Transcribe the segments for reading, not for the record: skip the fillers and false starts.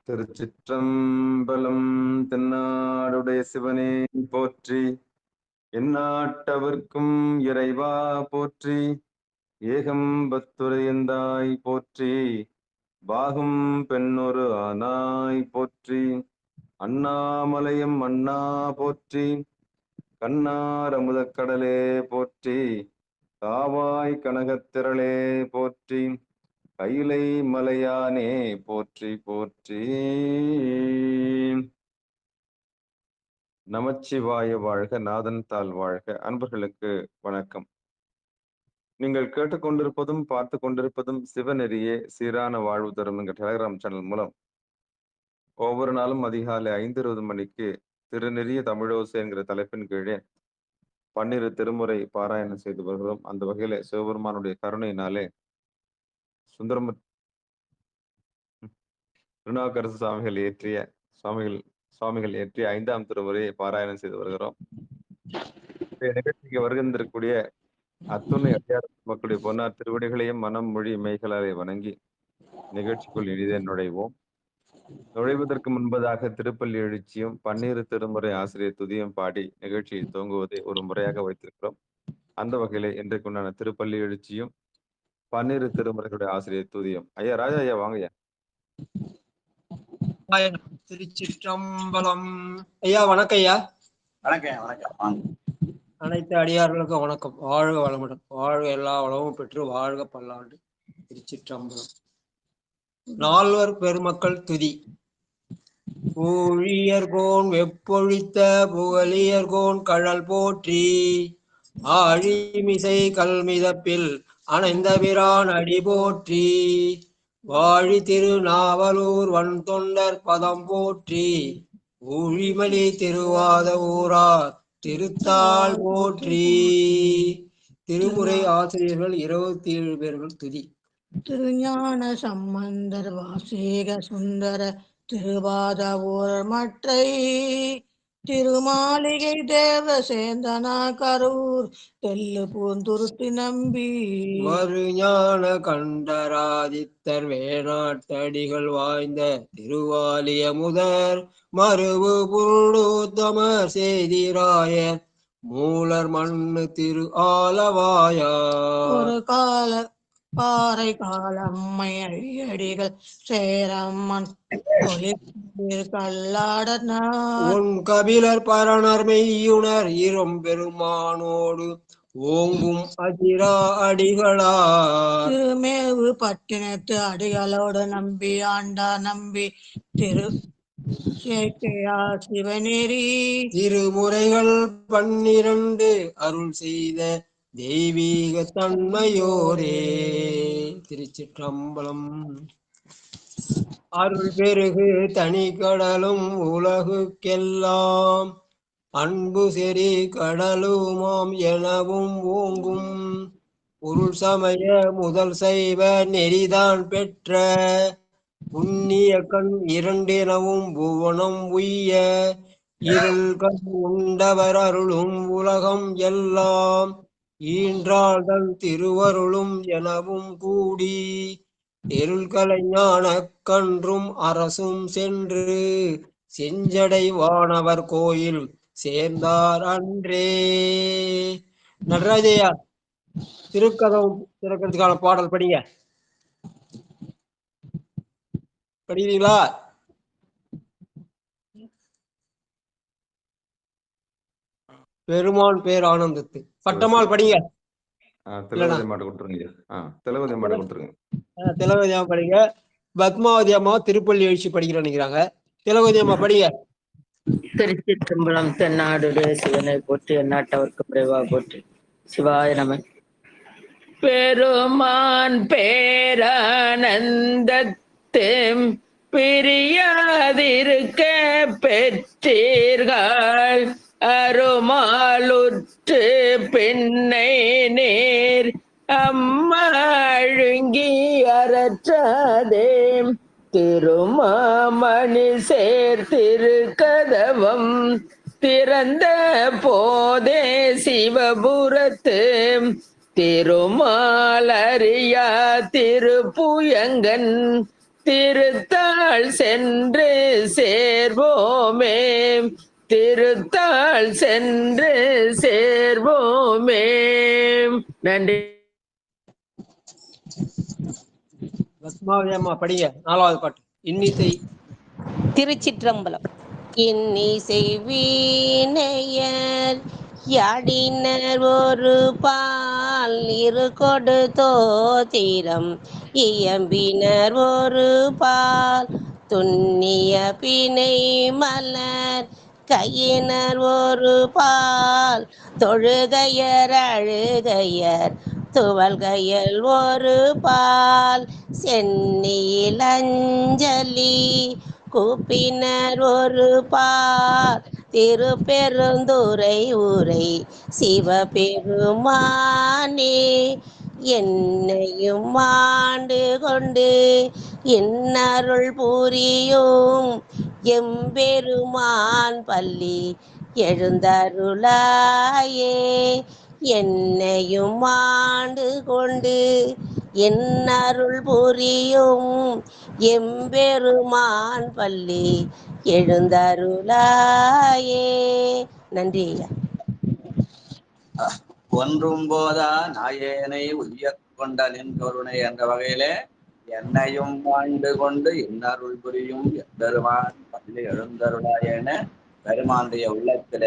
திருச்சிற்றம்பலம். தென்னாடுடைய சிவனே போற்றி, எந்நாட்டவர்க்கும் இறைவா போற்றி, ஏகம்பத்துரையந்தாய் போற்றி, பாகும் பெண்ணொரு ஆனாய் போற்றி, அண்ணாமலையம் அண்ணா போற்றி, கண்ணார் அமுதக்கடலே போற்றி, காவாய் கனகத்திரளே போற்றி, கைலை மலையானே போற்றி போற்றி. நமச்சிவாய வாழ்க, நாதன் தாள் வாழ்க. அன்பர்களுக்கு வணக்கம். நீங்கள் கேட்டுக்கொண்டிருப்பதும் பார்த்து கொண்டிருப்பதும் சிவநெறியே சீரான வாழ்வு தரும் என்ற டெலகிராம் சேனல் மூலம் ஒவ்வொரு நாளும் அதிகாலை 5:20 மணிக்கு திருநெறிய தமிழோசை என்கிற தலைப்பின் கீழே 12 திருமுறை பாராயணம் செய்து வருகிறோம். அந்த வகையில சிவபெருமானுடைய கருணையினாலே திருநாவுக்கரசு சுவாமிகள் இயற்றிய 5ஆம் திருமுறையை பாராயணம் செய்து வருகிறோம். நிகழ்ச்சிக்கு வருகின்றக்கூடிய அத்துணை அடியார் மக்களுடைய பொன்னார் திருவடிகளையும் மனம் மொழி மெய்களாலே வணங்கி நிகழ்ச்சிக்குள் இனிதே நுழைவோம். நுழைவதற்கு முன்பதாக திருப்பள்ளி எழுச்சியும் 12 திருமுறை ஆசிரியர் துதியும் பாடி நிகழ்ச்சியை துவங்குவதை ஒரு முறையாக வைத்திருக்கிறோம். அந்த வகையில இன்றைக்குண்டான திருப்பள்ளி எழுச்சியும் 12 திருமுறைகளுடைய ஆசிரியர் துதியும். ஐயா ராஜா ஐயா வாங்கய்யா. திருச்சிற்றம்பலம். ஐயா வணக்கம். ஐயா வணக்கம். அனைத்து அடியார்களுக்கும் வணக்கம். வாழ்க வளமுடன், வாழ்க எல்லா வளமும் பெற்று வாழ்க பல்லாண்டு. திருச்சிற்றம்பலம். நால்வர் பெருமக்கள் துதி. ஊழியர்கோன் வெப்பொழித்த புகழியர்கோன் கழல் போற்றி, ஆழிமிசை கல்மிதப்பில் அணைந்த பிரான் அடி போற்றி, வாழி திருநாவலூர் வன் தொண்டர் பதம் போற்றி, ஊழிமலி திருவாத ஊரார் திருத்தாள் போற்றி. திருமுறை ஆசிரியர்கள் 27 பேர்கள் துதி. திருஞான சம்பந்தர் வாசேக சுந்தர திருவாத ஊரர் மற்றை, திருமாளிகை தேவ சேந்தனா கரூர் தெல்லு பூந்துருத்தி நம்பி, மறுஞான கண்டராதித்தர் வேணாட்டடிகள் வாய்ந்த திருவாலிய முதர் மறுவு புருடோத்தமர் செய்திராயர் மூலர் மண்ணு திரு ஆலவாயார், ஒரு கால பாறை காலம்மை அடிகள் சேரம்மன் கல்லாடனார், உன் கபிலர் பரணர் மெய்யுணர் இரும் பெருமானோடு ஓங்கும் அதிரா அடிகளார், திருமேவு பட்டினத்து அடிகளோடு நம்பி ஆண்டா நம்பி திரு சேக்கையா சிவநெறி, திருமுறைகள் 12 அருள் செய்த தெய்வீக தன்மையோரே. திருச்சிற்றம்பலம். அருள் பெருகு தனி கடலும் உலகுக்கெல்லாம் அன்பு செறி கடலுமாம் எனவும் ஓங்கும், உருள் சமய முதல் செய்வ நெறிதான் பெற்ற புண்ணிய கண் 2 எனவும் புவனம் உய்ய, இருள் கண் உண்டவர் அருளும் உலகம் எல்லாம் ஈன்றாள் தன் திருவருளும் எனவும் கூடி, இருள்களை ஞான கன்றும் அரசும் சென்று செஞ்சடை வானவர் கோயில் சேர்ந்தார் அன்றே. நடராஜையா திருக்கதம் திறக்கிறதுக்கான பாடல் படிங்க. படிக்கிறீங்களா? பெருமான் பேர் ஆனந்தத்து பட்டமால் படிங்க. திலவதி மாட்டு கொடுத்துருங்க. திலவதி மாட்டு கொடுத்துருங்க. திலவதி அம்மா படிங்க. பத்மாவதி அம்மா திருப்பள்ளி எழுச்சி படிக்கிறோம் நினைக்கிறாங்க. திலவதி அம்மா படிங்க. திருச்சிற்றம்பலம். தென்னாடுடைய சிவனை போற்றி, எந்நாட்டவர்க்கு இறைவா போற்றி. சிவாய நம. பெருமான் பேரானந்தத்து பிரியாதிருக்க பெற்றீர்கள், அருமாலுற்று பின்னை நேர் அம்மாழுங்கி அறற்றாதே, திருமாமணி சேர்த்திருக்கதவம் திறந்த போதே சிவபுரத்து, திருமாலறியா திருப்புயங்கன் திருத்தாள் சென்று சேர்வோமே, திருத்தாள் சென்று சேர்வோமே. நன்றி. பத்மாவதி அம்மா படிங்க 4வது பாட்டு. இன்னிசை. திருச்சிற்றம்பலம். இன்னிசை வீணையர் யாடினர் ஒரு பால் இரு கொடு தோத்திரம் இயம்பினர் ஒரு பால் துண்ணிய பிணை மலர் கையினர் ஒரு பால் தொழுகையர் அழுகையர் துவல்கையல் ஒரு பால் சென்னியில் அஞ்சலி கூப்பினர் ஒரு பால் திருப்பெருந்துறை உரை சிவபெருமானே என்னையும் ஆண்டு கொண்டு இன்னருள் புரியும் எம்பெருமான் பள்ளி எழுந்தருளாயே. என்னையும் ஆண்டு கொண்டு இன்னருள் புரியும் எம்பெருமான் பள்ளி எழுந்தருளாயே. நன்றி ஐயா. ஒன்றும் போதா நாயேனை உய்ய கொண்ட நின் கருணை என்ற வகையிலே என்னையும் ஆண்டு கொண்டு இன்னருள் புரியும் எம்பெருமான் பள்ளி எழுந்தருளாயேன பெருமானுடைய உள்ளத்தில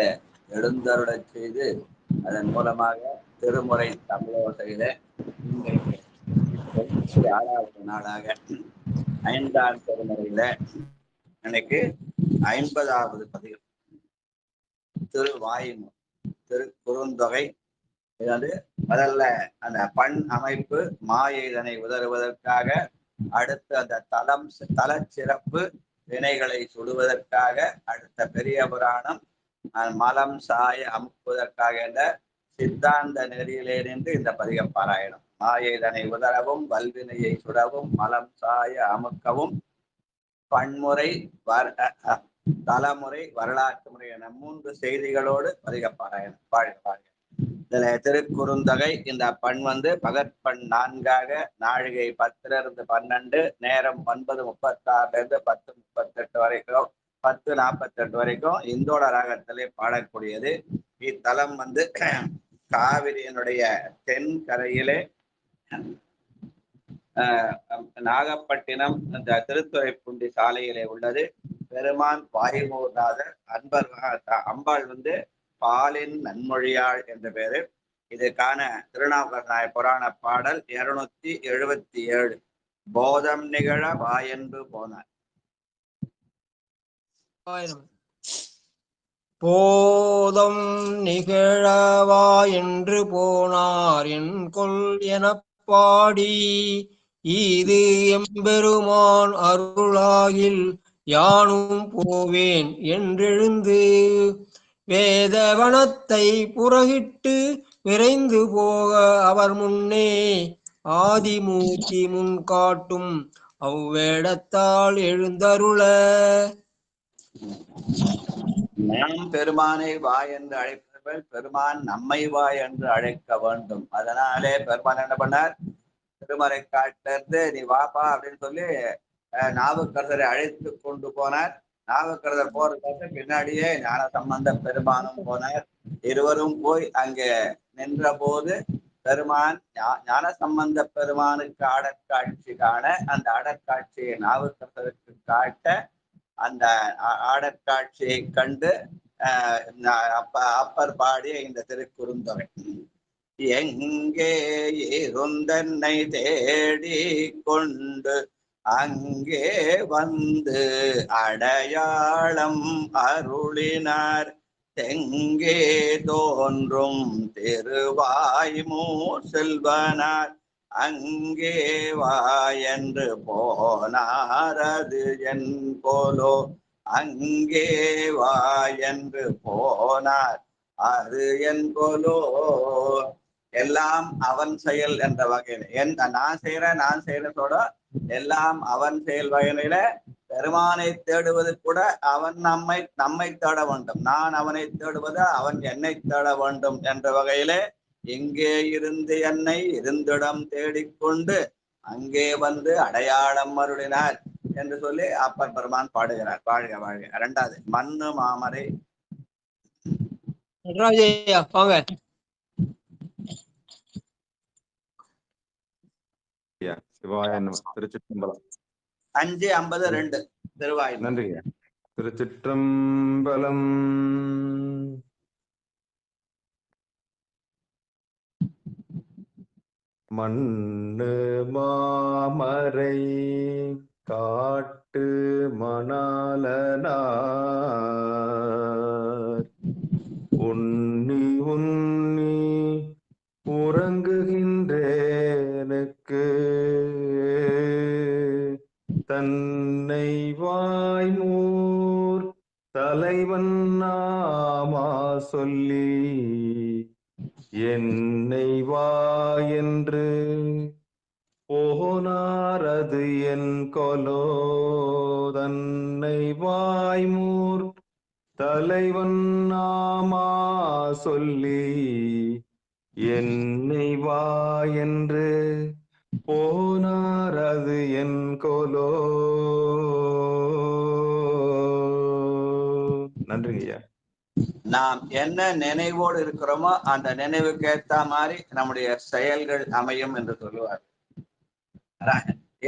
எழுந்தருளச் செய்து அதன் மூலமாக திருமுறை தமிழோசையில இன்றைக்கு 6வது நாளாக 5ஆம் திருமுறையில இன்னைக்கு 50வது பதிகம் திருவாய்மொழி திருக்குறுந்தொகை. இது வந்து முதல்ல அந்த பண் அமைப்பு மாயைதனை உதறுவதற்காக, அடுத்து அந்த தல சிறப்பு வினைகளை சுடுவதற்காக, அடுத்த பெரிய புராணம் மலம் சாய அமுக்குவதற்காக என்ற சித்தாந்த நெறியிலே நின்று இந்த பதிக பாராயணம். மாயைதனை உதரவும் வல்வினையை சுடவும் மலம் சாய அமுக்கவும் பன்முறை தலைமுறை வரலாற்று முறை என 3 செய்திகளோடு பதிக பாராயணம். வாழ்க வாழ்க. இதுல திருக்குறுந்தொகை இந்த பண் வந்து பகற்பண் 4ஆக நாழிகை 10லிருந்து 12, நேரம் 9:36 10:38 வரைக்கும் 10:48 வரைக்கும் இந்தோட ராகத்திலே பாடக்கூடியது. இத்தலம் வந்து காவிரியினுடைய தென்கரையிலே நாகப்பட்டினம் அந்த திருத்துறைப்பூண்டி சாலையிலே உள்ளது. பெருமான் வாயுமூர்நாதர் அம்பாள் வந்து பாலின் நன்மொழியாள் என்ற பேரு. இதுக்கான திருநாவுக்கரசர் புராண பாடல் 277. போதம் நிகழ வாயென்று போனார். போதம் நிகழவா என்று போனார் என்கொல் எனப் பாடி இது எம்பெருமான் அருளாகில் யானும் போவேன் என்றெழுந்து வேதவனத்தை புறகிட்டு விரைந்து போக அவர் முன்னே ஆதிமூர்த்தி முன் காட்டும் அவ்வேடத்தால் எழுந்தருள. நாம் பெருமானை வா என்று அழைப்பவர்கள் பெருமான் நம்மை வா என்று அழைக்க வேண்டும். அதனாலே பெருமான் என்ன பண்ணார், திருமறை காட்டிலிருந்து நீ வாப்பா அப்படின்னு சொல்லி நாவுக்கரசரை அழைத்து கொண்டு போனார். நாவுக்கரசர் போறதுக்கு பின்னாடியே ஞான சம்பந்த பெருமானும் போனார். இருவரும் போய் அங்கே நின்ற போது பெருமான் ஞான சம்பந்த பெருமானுக்கு ஆடற்காட்சி காண, அந்த ஆடற்காட்சியை நாவுக்கரசருக்கு காட்ட, அந்த ஆடற்காட்சியை கண்டு அப்பர் பாடிய இந்த திருக்குறுந்தொகை. எங்கே இருந்தன்னை தேடி கொண்டு அங்கே வந்து அடையாளம் அருளினார் தெங்கே தோன்றும் திருவாய்மூர் செல்வனார் அங்கே வா என்று போனார் அது என் போலோ அங்கே வா என்று போனார் அது என் போலோ. எல்லாம் அவன் செயல் என்ற வகையில நான் செய்யறேன் சொல்ற எல்லாம் அவன் செயல் வகையில பெருமானை தேடுவது கூட அவன் நம்மை தேட வேண்டும், நான் அவனை தேடுவது அவன் என்னை தேட வேண்டும் என்ற வகையிலே எங்கே இருந்து என்னை இருந்திடம் தேடிக்கொண்டு அங்கே வந்து அடையாளம் அருளினார் என்று சொல்லி அப்பர் பெருமான் பாடுகிறார். வாழ்க வாழ்க. இரண்டாவது மண்ணு மாமரை. நடராஜையா வாங்க. சிவாய நம. திருச்சிற்றம்பலம். 5:52 திருவாய். நன்றிங்க. திருச்சிற்றம்பலம். மண்ணு மாமரை காட்டு மணாலனார் உன்னி உன்னி உறங்குகின்றேனுக்கு தன்னை வாய்மூர் தலைவன் நாமா சொல்லி என்னை வா என்று போனாரது என் கொலோ தன்னை வாய்மூர் தலைவன் நாமா சொல்லி என்னை வா என்று போனாரது என் கொலோ. நன்றிங்கய்யா. நாம் என்ன நினைவோடு இருக்கிறோமோ அந்த நினைவுக்கு ஏற்ற மாதிரி நம்முடைய செயல்கள் அமையும் என்று சொல்லுவார்.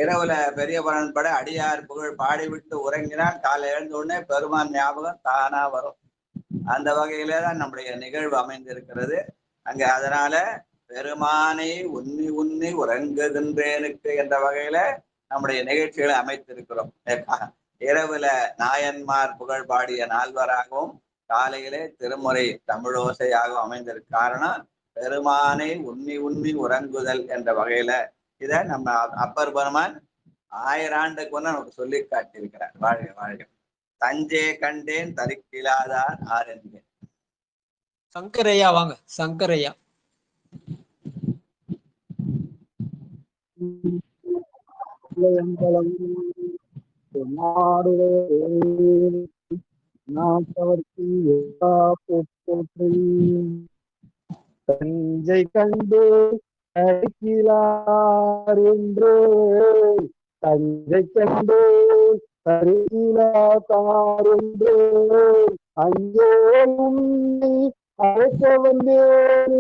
இரவுல பெரிய புராணம் பட அடியார் புகழ் பாடிவிட்டு உறங்கினால் காலை எழுந்த உடனே பெருமான் ஞாபகம் தானா வரும். அந்த வகையிலே தான் நம்முடைய நிகழ்வு அமைந்திருக்கிறது அங்க. அதனால பெருமானை உன்னி உன்னி உறங்குகின்றேனுக்கு என்ற வகையில நம்முடைய நிகழ்ச்சிகளை அமைத்திருக்கிறோம். இரவுல நாயன்மார் புகழ் பாடிய நால்வராகவும் காலையிலே திருமுறை தமிழோசையாகவும் அமைந்திருக்க காரணம் பெருமானை உன்னி உன்னி உறங்குதல் என்ற வகையில இத நம்ம அப்பர் பெருமான் 1000 ஆண்டுக்கு முன்ன நமக்கு சொல்லி காட்டியிருக்கிறார். வாழ்க வாழ்க. தஞ்சே கண்டேன் தரிக்கிலாதார் ஆரென்பேன். சங்கரையா வாங்க. சங்கரையா. தஞ்சை கண்டு அடிக்கிறார் என்று தஞ்சை கண்டு தருகிறார் என்று அங்கே உன்னை அழைக்க வந்தேன்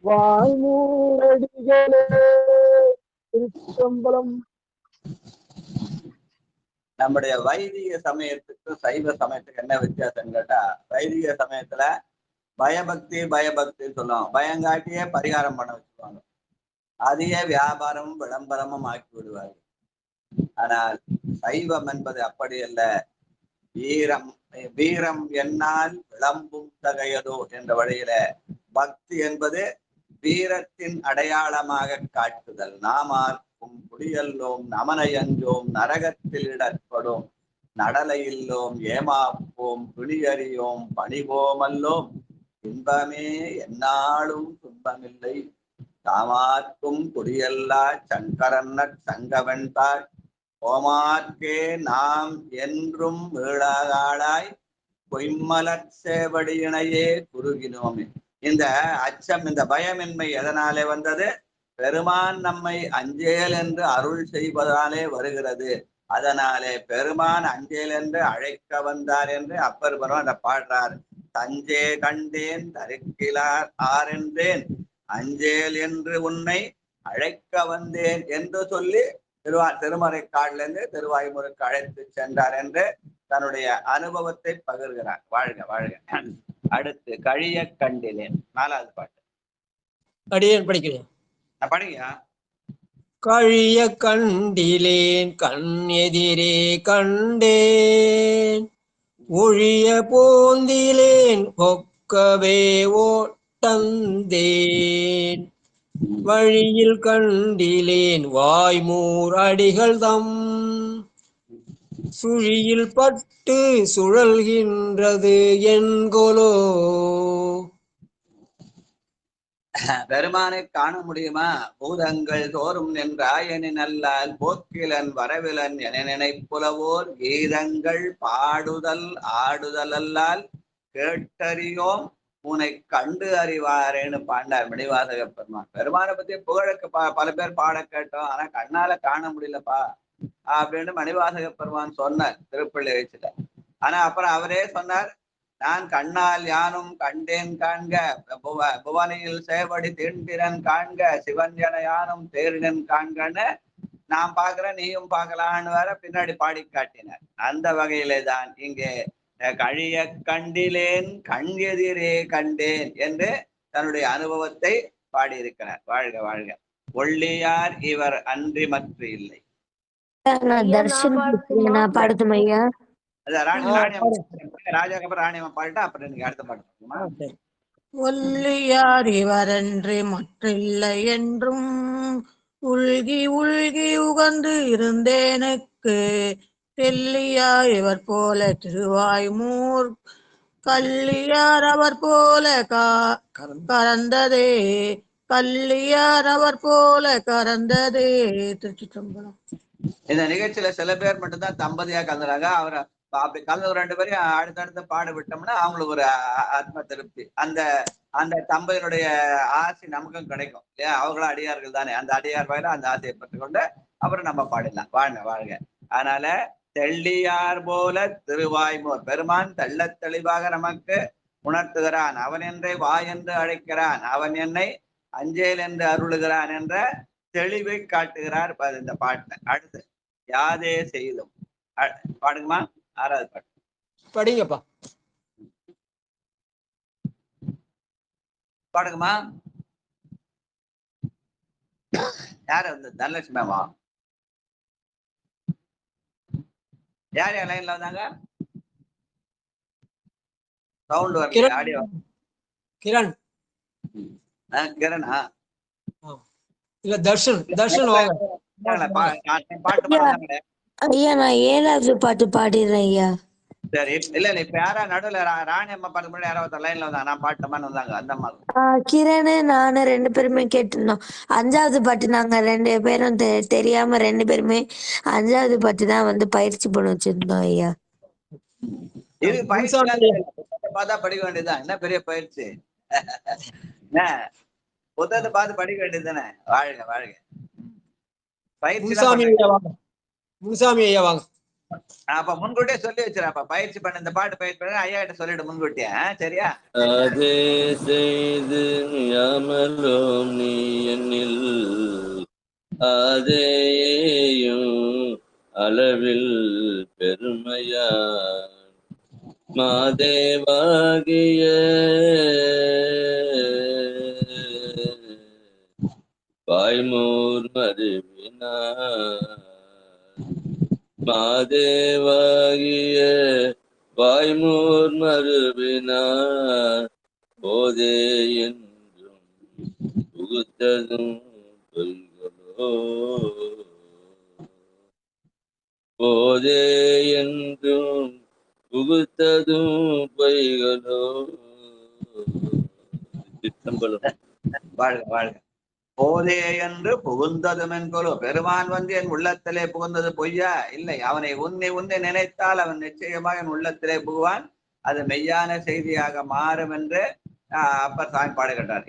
வாய்மூரடிகளே. திருச்சிற்றம்பலம். நம்முடைய வைதிக சமயத்துக்கும் சைவ சமயத்துக்கு என்ன வித்தியாசம் கேட்டா, வைதிக சமயத்துல பயபக்தின்னு சொல்லுவாங்க. பயங்காட்டியே பரிகாரம் பண்ண வச்சுக்குவாங்க. அதையே வியாபாரமும் விளம்பரமும் ஆக்கி விடுவார்கள். ஆனால் சைவம் என்பது அப்படி அல்ல. வீரம் என்னால் விளம்பும் தகையதோ என்ற வழியில பக்தி என்பது வீரத்தின் அடையாளமாக காட்டுதல். நாமார்க்கும் குடியல்லோம் நமனையஞ்சோம் நரகத்தில் இடற்படும் நடலையில்லோம் ஏமாப்போம் துணியறியோம் பணிவோமல்லோம் இன்பமே எந்நாளும் துன்பமில்லை தாமார்க்கும் குடியல்லா சங்கரன்னர் சங்கவென்பார் ஓமார்க்கே நாம் என்றும் மீளாகாளாய் பொய்மலர் சேவடியினையே குறுகினோமே. இந்த அச்சம், இந்த பயமின்மை எதனாலே வந்தது? பெருமான் நம்மை அஞ்சேல் என்று அருள் செய்வதாலே வருகிறது. அதனாலே பெருமான் அஞ்சேல் என்று அழைக்க வந்தார் என்று அப்பர் பெருமான் அந்த பாடுறார். தஞ்சே கண்டேன் தரிக்கிலார் ஆரென்றேன் அஞ்சேல் என்று உன்னை அழைக்க வந்தேன் என்று சொல்லி திருமறைக்காட்டிலிருந்து திருவாய்மொழிக்கு அழைத்து சென்றார் என்று தன்னுடைய அனுபவத்தை பகிர்கிறார். வாழ்க வாழ்க. அடுத்து கழிய கண்டிலேன் 4வது பாட்டு. அடியேன் படிக்கிறேன். படிங்க. கழிய கண்டிலேன் கண் எதிரே கண்டேன் ஒழிய போந்திலேன் ஒக்கவே ஓட்டந்தேன் வழியில் கண்டிலேன் வாய்மூர் அடிகள் தம் சுழியில் பட்டு சுழல்கின்றது என்கொலோ. பெருமானை காண முடியுமா? பூதங்கள் தோறும் நின்றாயனின் அல்லால் போக்கிலன் வரவிலன் என நினைப்புலவோர் கீதங்கள் பாடுதல் ஆடுதல் அல்லால் கேட்டறியோம் உன்னை கண்டு அறிவாரேன்னு பாண்டார் மணிவாசக பெருமான். பெருமானை பத்தி புகழுக்கு பல பேர் பாட கேட்டோம், ஆனா கண்ணால காண முடியலப்பா அப்படின்னு மணிவாசக பெருமான் சொன்னார் திருப்பள்ளி வச்சுல. ஆனா அப்புறம் அவரே சொன்னார், நான் கண்ணால் யானும் கண்டேன் காண்க, புவனியில் சேவடி தீண்டிரன் காண்க, சிவன் என யானும் தேரினன் காண்கன்னு நான் பாக்குறேன் நீயும் பார்க்கலான்னு வேற பின்னாடி பாடி காட்டினார். அந்த வகையிலே தான் இங்கே கழிய கண்டிலேன் கண் எதிரே கண்டேன் என்று தன்னுடைய அனுபவத்தை பாடியிருக்கிறார். வாழ்க வாழ்க. ஒள்ளியார் இவர் அன்றி மற்ற இல்லை. நான் பாடட்டுமா ஐயா? ராஜாக்கு ராணியம்மா பாடிட்டா அப்புறம் எனக்கு அடுத்த பாட்டு. ஒல்லியார் இவரன்றி மற்றில்லை என்றும் உள்கி உள்கி உகந்து இருந்தேனுக்கு தெல்லியா இவர் போல திருவாய்மூர் கல்லியார் அவர் போல கறந்ததே கல்லியார் அவர் போல கறந்ததே. திருச்சிற்றம்பலம். இந்த நிகழ்ச்சியில சில பேர் மட்டும்தான் தம்பதியா கலந்துறாங்க. அவரை அப்படி கலந்து 2 பேரையும் அடுத்தடுத்து பாட விட்டோம்னா அவங்களுக்கு ஒரு ஆத்ம திருப்தி. அந்த அந்த தம்பதியினுடைய ஆசை நமக்கும் கிடைக்கும் இல்லையா? அவங்களும் அடியார்கள் தானே, அந்த அடியார் வகையில அந்த ஆசையை பெற்றுக்கொண்டு அப்புறம் நம்ம பாடிடலாம். வாழ்க வாழ்க. அதனால தெள்ளியார் போல திருவாய்மோர் பெருமான் தெள்ள தெளிவாக நமக்கு உணர்த்துகிறான். அவன் என்றை வா என்று அழைக்கிறான், அவன் என்னை அஞ்சேல் என்று அருளுகிறான் என்ற தெளிவை காட்டுகிறார் இந்த பாட்டுல. அடுத்து யாதே செய்தும் பாடுங்கம்மா. 6வது பாட்டு படிங்கப்பா. பாடுங்கம்மா. யாரு வந்து தனலட்சுமி மேமா? யார் யார் லைன்ல வந்தாங்க? சவுண்ட் வரல. ஆடியோ. கிரண். கிரணா இல்ல தர்ஷன் வாங்க. பாட்டு ஐயா நான் 7வது பாட்டு பாடிடுறேன் ஐயா. சரி. இல்ல இப்ப யாரா நடுவுல ராணி அம்மா பாட்டு முன்னாடி யாராவது லைன்ல வந்தாங்க, நான் பாட்டுமான்னு வந்தாங்க அந்த மாதிரி. கிரண் நானு 2 பேருமே கேட்டிருந்தோம். 5வது பாட்டு நாங்க 2 பேரும் தெரியாம 2 பேருமே 5வது பாட்டு தான் வந்து பயிற்சி பண்ண வச்சிருந்தோம் ஐயா. இது பயிற்சி பார்த்தா படிக்க வேண்டியதுதான். என்ன பெரிய பயிற்சி? என்ன புத்தகத்தை பார்த்து படிக்க வேண்டியது தானே. வாழ்க வாழ்க. பயிற்சி முனுசாமி ஐயா வாங்க. அப்ப முன்கூட்டியே சொல்லி வச்சிருப்பா, பயிற்சி பண்ண இந்த பாட்டு பயிற்சி பண்ண ஐயா கிட்ட சொல்லிடு முன்கூட்டியே. சரியா? அதே செய்து அமலோம் நீ என்னில் அதேயும் அளவில் பெருமையா மாதேவாகிய வாய்மூர் மருவினா மாதேவாகிய வாய்மூர் மருவினார் போதே என்றும் புகுத்ததும் பொய்களோ போதே என்றும் புகுத்ததும் பொய்களோ. சித்தம்பலம். வாழ்க வாழ்க. போதே என்று புகுந்ததும் என்கொலோ. பெருமான் வந்து என் உள்ளத்திலே புகுந்தது பொய்யா? இல்லை. அவனை உன்னை நினைத்தால் அவன் நிச்சயமாக என் உள்ளத்திலே புகுவான், அது மெய்யான செய்தியாக மாறும் என்று அப்பர் சாமி பாடுகின்றார்.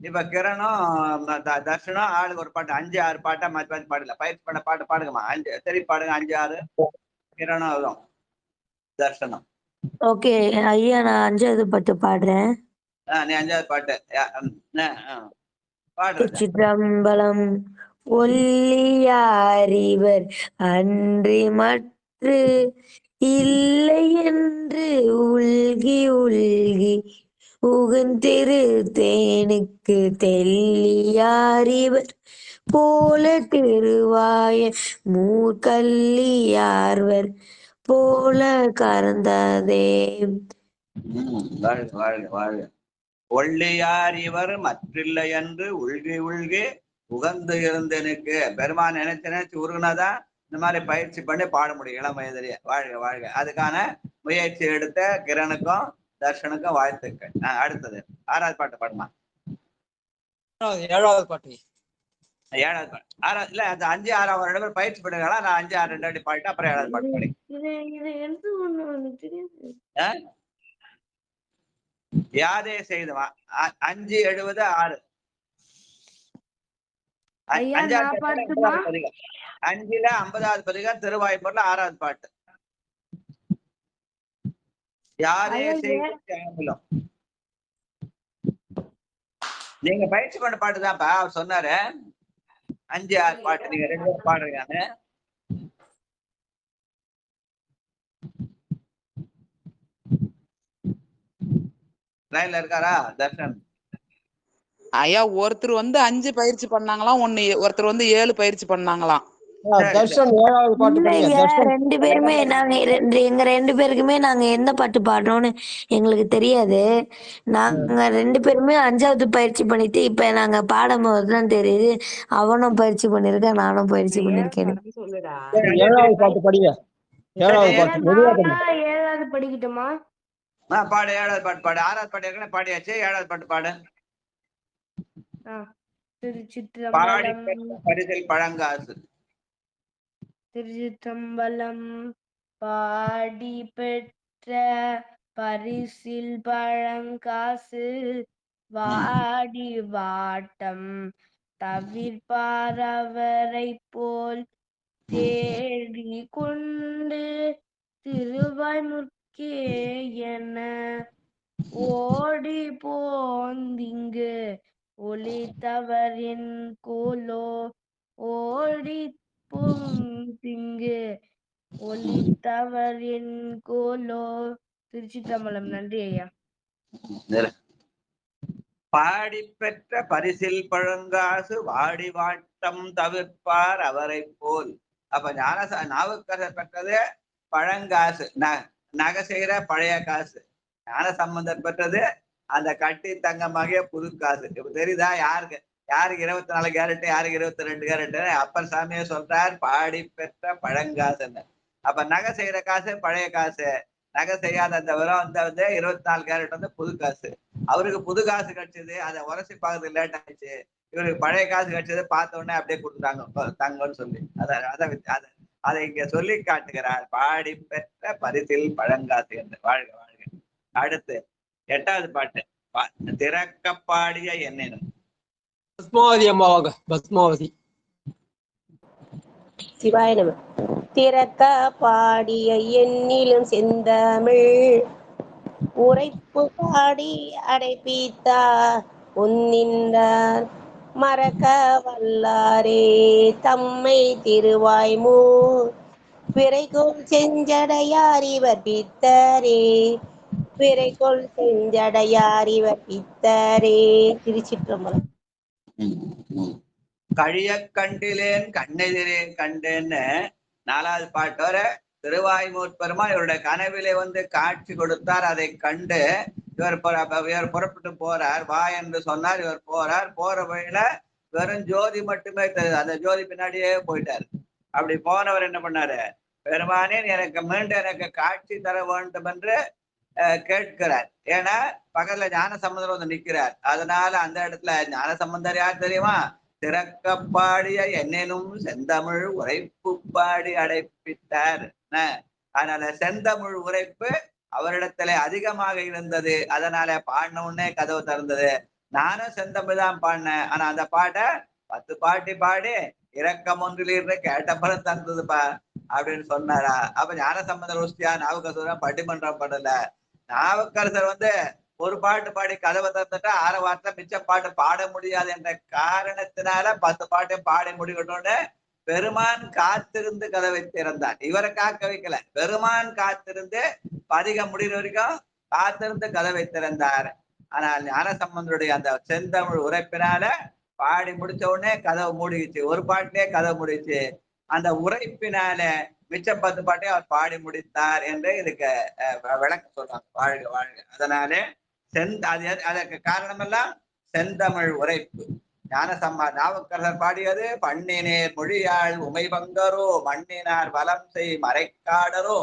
இப்ப கிரணும் தர்ஷனும் ஆளுக்கு ஒரு பாட்டு 5 6 பாட்டா மாத்தி மாத்தி பாடல. பயிற்சி பண்ண பாட்டு பாடுங்கம்மா. 5 சரி பாடுங்க. 5 6 கிரணும் வரும் தர்ஷனம். ஓகே ஐயா நான் 5வது பாட்டு பாடுறேன். நீ 5வது பாட்டு திருச்சிற்றம்பலம். ஒல்லியாரிவர் அன்றி மற்று இல்லை என்று உள்கி உள்கி உகந்திரு தேனுக்கு தெல்லியாரிவர் போல திருவாய மூர்கல்லியார்வர் போல கறந்ததே. வாழ்க வாழ்க வாழ்க. ஒள்ளியார் இவர் மற்றில்லை என்று உள்கி உள்கி உகந்து இருந்தனுக்கு. பெருமான் நினைச்சு உருகுனாதான் இந்த மாதிரி பயிற்சி பண்ணி பாட முடியும் இளம் வயதிலேயே. வாழ்க வாழ்க. அதுக்கான முயற்சி எடுத்த கிரணுக்கும் தர்ஷனுக்கும் வாழ்த்துக்கள். அடுத்தது 6வது பாட்டு பாடுமா. ஏழாவது பாட்டு. ஏழாவது பாட்டு. ஆறாவது இல்ல, அந்த 5, 6 ரெண்டு பேரும் பயிற்சி பண்ணுங்களா? நான் 5, 6 2 பாடிட்டு அப்புறம் ஏழாவது பாட்டு பாடி. யாதே செய்தவா 5 70 6 5வது பதிகம் 5ல 50வது பதிகம் திருவாய்மொழியில 6வது பாட்டு. யாதே செய்தோம். நீங்க பயிற்சி பண்ண பாட்டுதான்ப்பா அவர் சொன்னாரு. 5, 6 பாட்டு நீங்க 2 பேரும் பாடுறீங்க. லைன்ல இருக்காரா தர்ஷன்? ஐயா ஒருத்தர் 5 பயிற்சி பண்ணாங்களாம், ஒருத்தர் 7 பயிற்சி பண்ணாங்களாம். தர்ஷன் ஏழாவது பாட்டு இல்லையா, 2 பேருமே நாங்க எங்க 2 பேருக்குமே நாங்க எந்த பாட்டு பாடுறோம்னு எங்களுக்கு தெரியாது. நாங்க 2 பேருமே 5வது பயிற்சி பண்ணிட்டு இப்ப நாங்க பாடும்போது தான் தெரியுது அவனும் பயிற்சி பண்ணிருக்கேன், நானும் பயிற்சி பண்ணிருக்கேன். ஏழாவது பாட்டு படிங்க. ஏழாவது பாட்டு ஏழாவது படிக்கட்டுமா? பாடு. ஏழாவது பாட்டு பாடு. 6வது பாட்டு ஏற்கனவே பாடியாச்சு. ஏழாவது பாட்டு பாடு. திருச்சிற்றம்பலம். பரிசில் பழங்காசு. திருச்சிற்றம்பலம். பாடி பெற்ற பரிசில் பழங்காசு வாடி வாட்டம் தவிர்ப்பாரவரை போல் தேடி கொண்டு திருவாய்முற்கே என ஓடி போந்திங்கு ஒளித்தவரின் கோலோ ஓடி போந்திங்கு ஒளித்தவரின் கோலோ. திருச்சிற்றம்பலம். நன்றி ஐயா. பாடி பெற்ற பரிசில் பழங்காசு வாடி வாட்டம் தவிர்ப்பார் அவரை போல். அப்ப நாவுக்கரசர் பெற்றது பழங்காசு, நகை செய்யற பழைய காசு. ஞான சம்பந்தர் பெற்றது அந்த கட்டி தங்கமாகிய புது காசு. இப்ப தெரியுதா யாருக்கு 24 கேரட், யாருக்கு 22 கேரட்? அப்பர் சாமியே சொல்றார் பாடி பெற்ற பழங்காசுன்னு. அப்ப நகை செய்யற காசு பழைய காசு, நகை செய்யாத அந்த விரம் 24 கேரட் புது காசு. அவருக்கு புது காசு கிடைச்சது, அதை உரசி பார்க்கறது லேட் ஆயிடுச்சு. இவருக்கு பழைய காசு கிடைச்சது பார்த்த உடனே அப்படியே கொடுத்தாங்க தங்கன்னு சொல்லி அதை இங்க சொல்லி காட்டுகிறார். பாடி பெற்ற பரிசில் பழங்காசு என்று. வாழ்க வாழ்க. அடுத்து 8வது பாட்டு. திறக்க பாடிய என்னென்னும். பத்மாவதி அம்மாவாங்க. பத்மாவதி. சிவாய நம. திறக்க பாடிய எண்ணிலும் செந்தமிழ் உரைப்பு பாடி அடைப்பித்தா உன்னின்றார் மறக்க வல்லாரே தம்மை திருவாய்மூ பிறைகொள் செஞ்சடையார் இவர் பித்தரே பிறைகொள் செஞ்சடையார் இவர் பித்தரே. திருச்சிற்றம்பலம். கழிய கண்டிலேன் கண்ணெதிரே கண்டேன்னு 4வது பாட்டு வர திருவாய்மூர் பெருமாள் இவருடைய கனவிலே காட்சி கொடுத்தார். அதை கண்டு இவர் புறப்பட்டு போறார். வா என்று சொன்னார். இவர் போறார். போற வழியில வெறும் ஜோதி மட்டுமே தெரியுது. அந்த ஜோதி பின்னாடியே போயிட்டார். அப்படி போனவர் என்ன பண்ணாரு? பெருமானே மீண்டும் எனக்கு காட்சி தர வேண்டும் என்று கேட்கிறார். ஏன்னா பக்கத்துல ஞான சம்பந்தர் நிற்கிறார். அதனால அந்த இடத்துல ஞான சம்பந்தர் யார் தெரியுமா? திறக்க பாடிய என்னெனும் செந்தமிழ் உரைப்பு பாடி அடைப்பித்தார். அதனால செந்தமிழ் உரைப்பு அவரிடத்துல அதிகமாக இருந்தது. அதனால பாடின உடனே கதவு திறந்தது. நானும் செந்தமிழ் தான் பாடினேன். ஆனா அந்த பாட்டை 10 பாட்டி பாடி இரக்கம் ஒன்றிலிருந்து கேட்டப்பறம் தந்ததுப்பா அப்படின்னு சொன்னாரா? அப்ப ஞான சம்பந்தர் உஸ்தியா நாவுக்கரசர் பட்டிமன்றம் பண்ணல. நாவுக்கரசர் ஒரு பாட்டு பாடி கதவை தந்துட்டா 6 வாரத்துல மிச்ச பாட்டு பாட முடியாது என்ற காரணத்தினால 10 பாட்டு பாடி முடிக்கணும்னு பெருமான் காத்திருந்து கதவை திறந்தார். இவரை காக்க வைக்கல. பெருமான் காத்திருந்து பதிகம் முடிகிற வரைக்கும் காத்திருந்து கதவை திறந்தார். ஆனால் ஞான சம்பந்தருடைய அந்த செந்தமிழ் உரைப்பினால பாடி முடிச்ச உடனே கதவு மூடிச்சு. ஒரு பாட்டிலே கதவு முடிச்சு. அந்த உரைப்பினால மிச்ச 10 பாட்டையும் அவர் பாடி முடித்தார் என்று இதுக்கு விளக்க சொல்றாங்க. வாழ்க வாழ்க. அதனாலே அதற்கு காரணம் எல்லாம் செந்தமிழ் உரைப்பு. நாவுக்கரசர் பாடியது பண்ணினேர் மொழியாள் உமை பங்கரோ மண்ணினார் வலம் செய் மறைக்காடரோ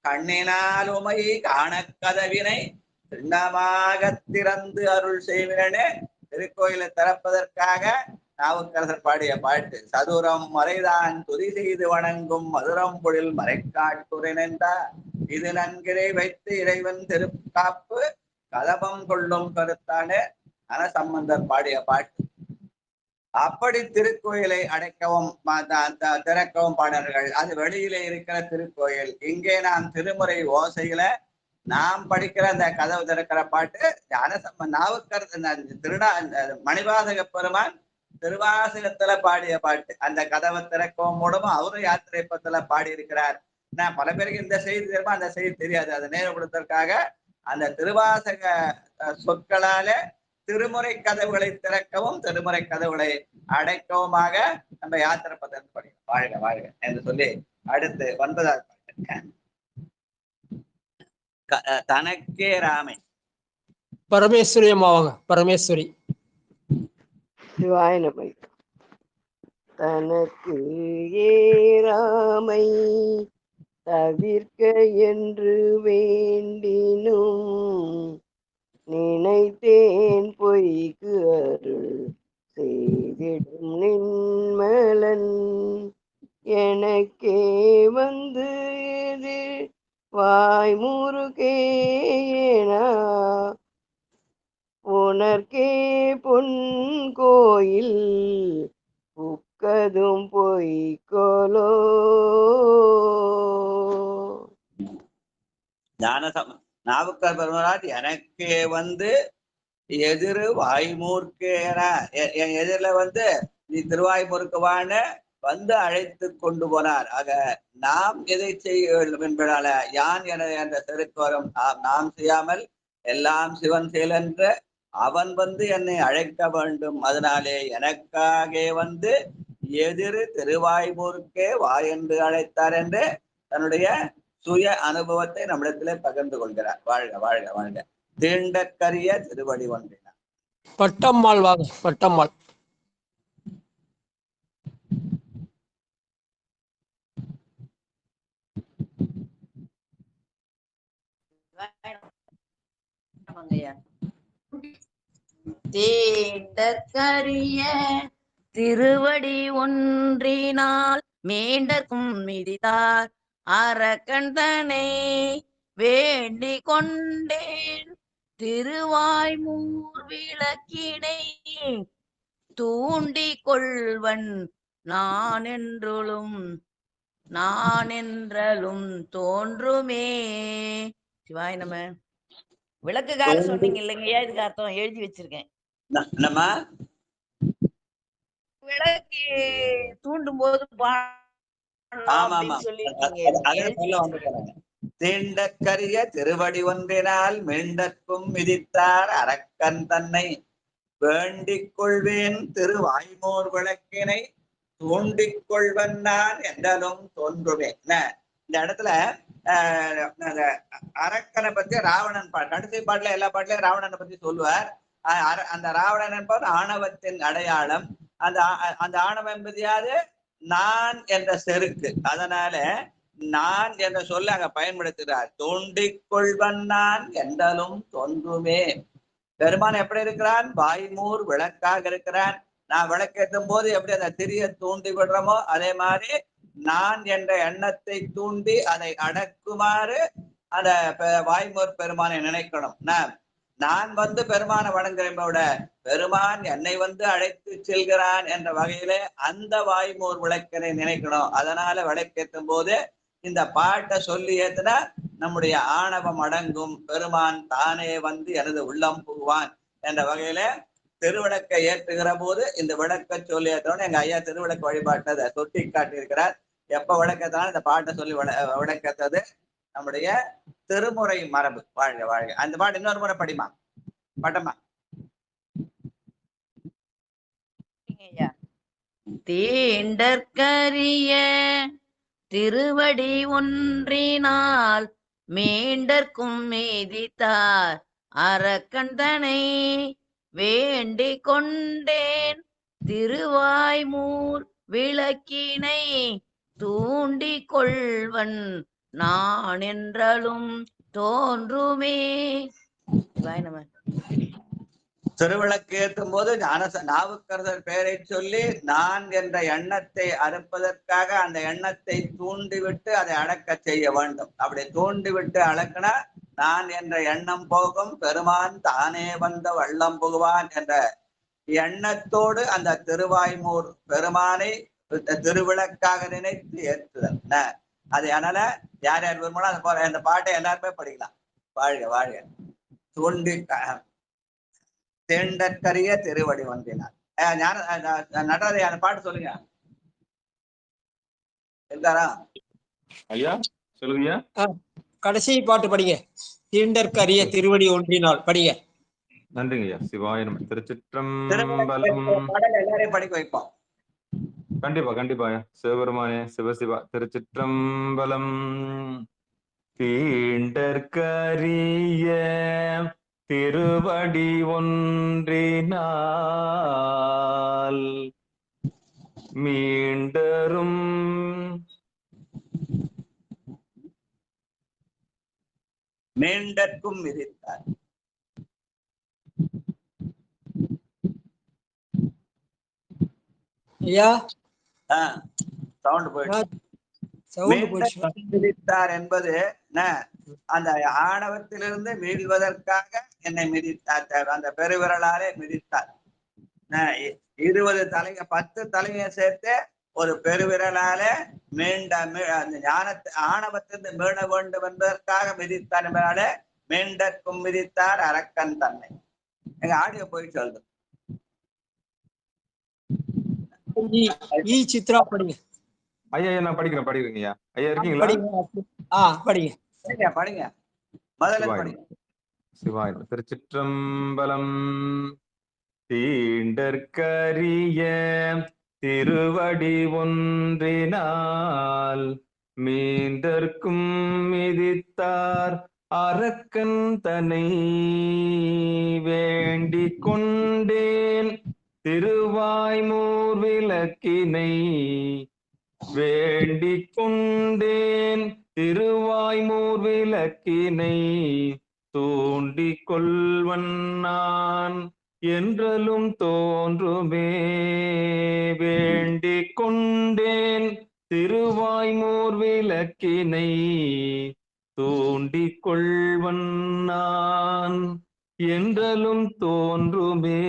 கண்ணினால் உமை காண கதவினை திண்ணமாக திறந்து அருள் செய்வனே திருக்கோயிலை திறப்பதற்காக நாவுக்கரசர் பாடிய பாட்டு. சதுரம் மறைதான் துதி செய்து வணங்கும் மதுரம் பொழில் மறைக்காட்டுரைனென்றா இது நன்கிறை வைத்து இறைவன் திருக்காப்பு கலபம் கொள்ளும் கருத்தானே ஞானசம்பந்தர் பாடிய பாட்டு. அப்படி திருக்கோயிலை அடைக்கவும் திறக்கவும் பாடல்கள். அது வெளியிலே இருக்கிற திருக்கோயில். இங்கே நாம் திருமுறை ஓசையில நாம் படிக்கிற அந்த கதவு திறக்கிற பாட்டு நாவுக்கரசர் மணிவாசக பெருமான் திருவாசகத்துல பாடிய பாட்டு. அந்த கதவை திறக்கவும் மூலமும் அவரும் யாத்திரை பத்துல பாடி இருக்கிறார். நான் பல பேருக்கு இந்த செய்தி தெரியுமா, அந்த செய்தி தெரியாது. அதை நேரப்படுத்துவதற்காக அந்த திருவாசக சொற்களாலே திருமுறை கதவுகளை திறக்கவும் திருமுறை கதவுகளை அடைக்கவுமாக நம்ம யாத்திரை பத்தி படிக்கணும். வாழ்க வாழ்க என்று சொல்லி அடுத்து 9வது பாட்டு. தனக்கே ராமை. பரமேஸ்வரி அம்மாவாங்க. பரமேஸ்வரி. சிவாய நம. தனக்கு ஏறாமை தவிர்க்க என்று வேண்டினும் நினைத்தேன் பொய்க்கு அருள் செய்திடும் நின்மலன் எனக்கே வந்து எதிர் வாய்முருகேனா உனர்க்கே பொன் கோயில் புக்கதும் பொய்கோலோ. நாவுக்கர் பெருமாள் எனக்கே வந்து எதிர் வாய்மூர்க்கேனா, என் எதிரில வந்து நீ திருவாய்மூர்க்குவான்னு வந்து அழைத்து கொண்டு போனார். ஆக நாம் எதை செய்ய வேண்டும் என்பதால யான் என்ற திருக்கோரம் நாம் செய்யாமல் எல்லாம் சிவன் செயல் என்று அவன் வந்து என்னை அழைக்க வேண்டும். அதனாலே எனக்காக வந்து எதிர் திருவாய்மூர்க்கே வா என்று அழைத்தார் என்று தன்னுடைய சுய அனுபவத்தை நம்மிடத்திலே பகிர்ந்து கொள்கிறார். வாழ்க வாழ்க வாழ்க. தீண்டக்கரிய திருவடி ஒன்றினார். பட்டம்மாள் வாங்க. பட்டம்மாள். தீண்டக்கரிய திருவடி ஒன்றினால் மீண்டக்கும் மிதித்தார் அரக்கந்தனை வேண்டிக் கொண்டேன் திருவாய்மூர் விளக்கினை தூண்டிக் கொள்வன் நான் என்றலும் தோன்றுமே. சிவாய நம. விளக்குக்காக சொன்னீங்க இல்லைங்கய்யா, இதுக்கு அர்த்தம் எழுதி வச்சிருக்கேன். விளக்கு தூண்டும் போது தீண்டக்கரிய திருவடி ஒன்றினால் மீண்டக்கும் மிதித்தார் அரக்கன் தன்னை வேண்டிக் கொள்வேன் திருவாய்மூர் விளக்கினை தூண்டிக் கொள்வன் நான் என்றலும் தோன்றுவேன். இந்த இடத்துல அரக்கனை பத்தி ராவணன் பாட்டு கடைசி பாட்டுல எல்லா பாட்டுலயும் ராவணனை பத்தி சொல்லுவார். அந்த ராவணன் என்பது ஆணவத்தின் அடையாளம். அந்த ஆணவம் என்பது யாது? நான் என்ற செருக்கு. அதனால நான் என்ற சொல்ல அங்க பயன்படுத்துகிறார். தோண்டிக் கொள்வன் நான் என்றலும் தோன்றுமே. பெருமான் எப்படி இருக்கிறான்? வாய்மூர் விளக்காக இருக்கிறான். நான் விளக்கேற்றும் போது எப்படி அந்த திரிய தூண்டி விடுறோமோ அதே மாதிரி நான் என்ற எண்ணத்தை தூண்டி அதை அடக்குமாறு அந்த வாய்மூர் பெருமானை நினைக்கணும். நான் வந்து பெருமானை வணங்குறோட பெருமான் என்னை வந்து அழைத்து செல்கிறான் என்ற வகையிலே அந்த வாய்மூர் விளக்கினை நினைக்கணும். அதனால விளக்கேற்றும் போது இந்த பாட்டை சொல்லி ஏத்துனா நம்முடைய ஆணவம் அடங்கும். பெருமான் தானே வந்து எனது உள்ளம் புகுவான் என்ற வகையில திருவிளக்கை ஏற்றுகிற போது இந்த விளக்க சொல்லி ஏற்றோன்னு எங்க ஐயா திருவிளக்கு வழிபாட்டை சுட்டி காட்டியிருக்கிறார். எப்ப விளக்கத்தாலும் இந்த பாட்டை சொல்லி விளக்கத்தது நம்முடைய திருமுறை மரபு. வாழ்க வாழ்க. அந்த பாட்டு இன்னொரு முறை படிமா பட்டமா. தீண்டற்கரிய திருவடி ஒன்றினால் மீண்டற்கும் மீதித்தார் அரக்கந்தனை வேண்டிக் கொண்டேன் திருவாய்மூர் விளக்கினை தூண்டிக் கொள்வன் நான் என்றலும் தோன்றுமே. திருவிளக்கு ஏற்றும் போது நாவுக்கரசர் பெயரை சொல்லி நான் என்ற எண்ணத்தை அறுப்பதற்காக அந்த எண்ணத்தை தூண்டிவிட்டு அதை அடக்க செய்ய வேண்டும். அப்படி தூண்டிவிட்டு அடக்கினா நான் என்ற எண்ணம் போகும், பெருமான் தானே வந்த வள்ளம் புகுவான் என்ற எண்ணத்தோடு அந்த திருவாய்மூர் பெருமானை திருவிளக்காக நினைத்து ஏற்றுதல். அது அதனால யார் யார் விரும்பணும் அந்த பாட்டை எல்லாருமே படிக்கலாம். வாழ்க வாழ்க. தூண்டி தேண்டற்கரிய திருவடி வந்தினார். நடராஜ அந்த பாட்டு சொல்லுங்க. இருக்காரா ஐயா? சொல்லுங்க. கடைசி பாட்டு படிங்க. தீண்டற்கரிய திருவடி ஒன்றினால் படிங்க. நன்றிங்க ஐயா. சிவாய நம. திருச்சிற்றம்பலம். எல்லாரையும் படிக்க வைப்போம். கண்டிப்பா கண்டிப்பா. சிவபெருமானே சிவசிவா. திருச்சிற்றம்பலம். தீண்டற்கரிய திருவடி ஒன்றினால் மீண்டரும் மீண்டற்கும் விதித்தார். ஐயா சவுண்ட் போயிடுச்சு. மிதித்தார் என்பது அந்த ஆணவத்திலிருந்து மீள்வதற்காக என்னை மிதித்தார். அந்த பெருவிரலாலே மிதித்தார். 20 தலைங்க 10 தலையை சேர்த்து ஒரு பெருவிரலாலே மீண்ட அந்த ஞானத்தை ஆணவத்திலிருந்து மீள வேண்டும் என்பதற்காக மிதித்தார் என்பதாலே மீண்டற்கும் மிதித்தார் அரக்கன் தன்னை. எங்க ஆடியோ போய் சொல்லுது. சித்ரா படிங்க. ஐயா நான் படிக்கிறேங்க ஐயா. ஐயா இருக்கீங்களா? படிங்க படிங்க. முதல்ல படிங்க. சிவாய. திருச்சிற்றம்பலம். தீண்டற்கரிய திருவடி ஒன்றினால் மீண்டற்கும் மிதித்தார் அரக்கன் தன்னை வேண்டிக் கொண்டேன் திருவாய்மூர் விளக்கினை வேண்டிக் கொண்டேன் திருவாய்மூர் விளக்கினை தூண்டிக் கொள்வன் நான் என்றலும் தோன்றுமே வேண்டிக் கொண்டேன் திருவாய்மூர் விளக்கினை தூண்டிக் கொள்வன் நான் என்றலும் தோன்றுமே.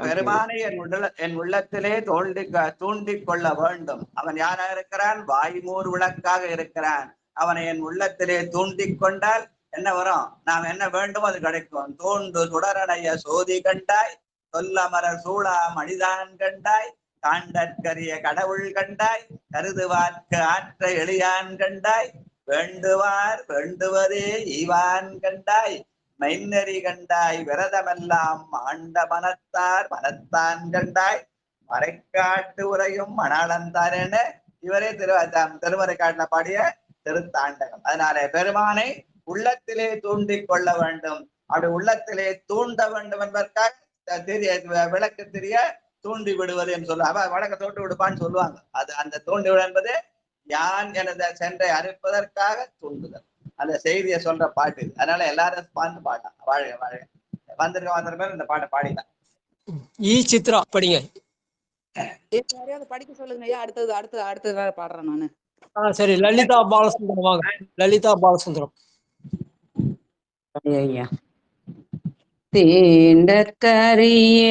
பெருமானை என் உள்ளத்திலே தூண்டிக் கொள்ள வேண்டும். அவன் யாரா இருக்கிறான்? வாய்மூர் விளக்காக இருக்கிறான். அவனை என் உள்ளத்திலே தூண்டிக் கொண்டால் என்ன வரும்? நாம் என்ன வேண்டுமோ அது கிடைக்கும். தூண்டு சுடரடைய சோதி கண்டாய், சொல்லமர சூழா மனிதான் கண்டாய், காண்டற்கரிய கடவுள் கண்டாய், கருதுவார்க்கு ஆற்ற எளியான் கண்டாய், வேண்டுவார் வேண்டுவதே ஈவான் கண்டாய், மெய்நெறி கண்டாய், விரதமெல்லாம் ஆண்ட மனத்தார் மனத்தான் கண்டாய், மறைக்காட்டு உரையும் மணாளந்தாரேன்னு இவரே திருமறை காட்டின பாடிய திருத்தாண்டகம். அதனால பெருமானை உள்ளத்திலே தூண்டிக் கொள்ள வேண்டும். அப்படி உள்ளத்திலே தூண்ட வேண்டும் என்பதற்காக விளக்கு தெரிய தூண்டி விடுவது என்று சொல்லுவாங்க. வழக்க தோண்டு விடுப்பான்னு சொல்லுவாங்க. அது அந்த தூண்டி விடு என்பது யான் எனது சென்றை அறுப்பதற்காக தூண்டுதல். அந்த செய்தியை சொல்ற பாட்டு. அதனால எல்லாரும் பார்த்து பாட்டான். வாழ்க வாழ்க. வந்திருக்க பேர் இந்த பாட்டை பாடிதான். சித்ரா படிங்க. படிக்க சொல்லுங்க. அடுத்தது வேற பாடுறேன் நானு. சரி. லலிதா பாலசுந்தரம் வாங்க. லலிதா பாலசுந்தரம். தீண்டற்கரிய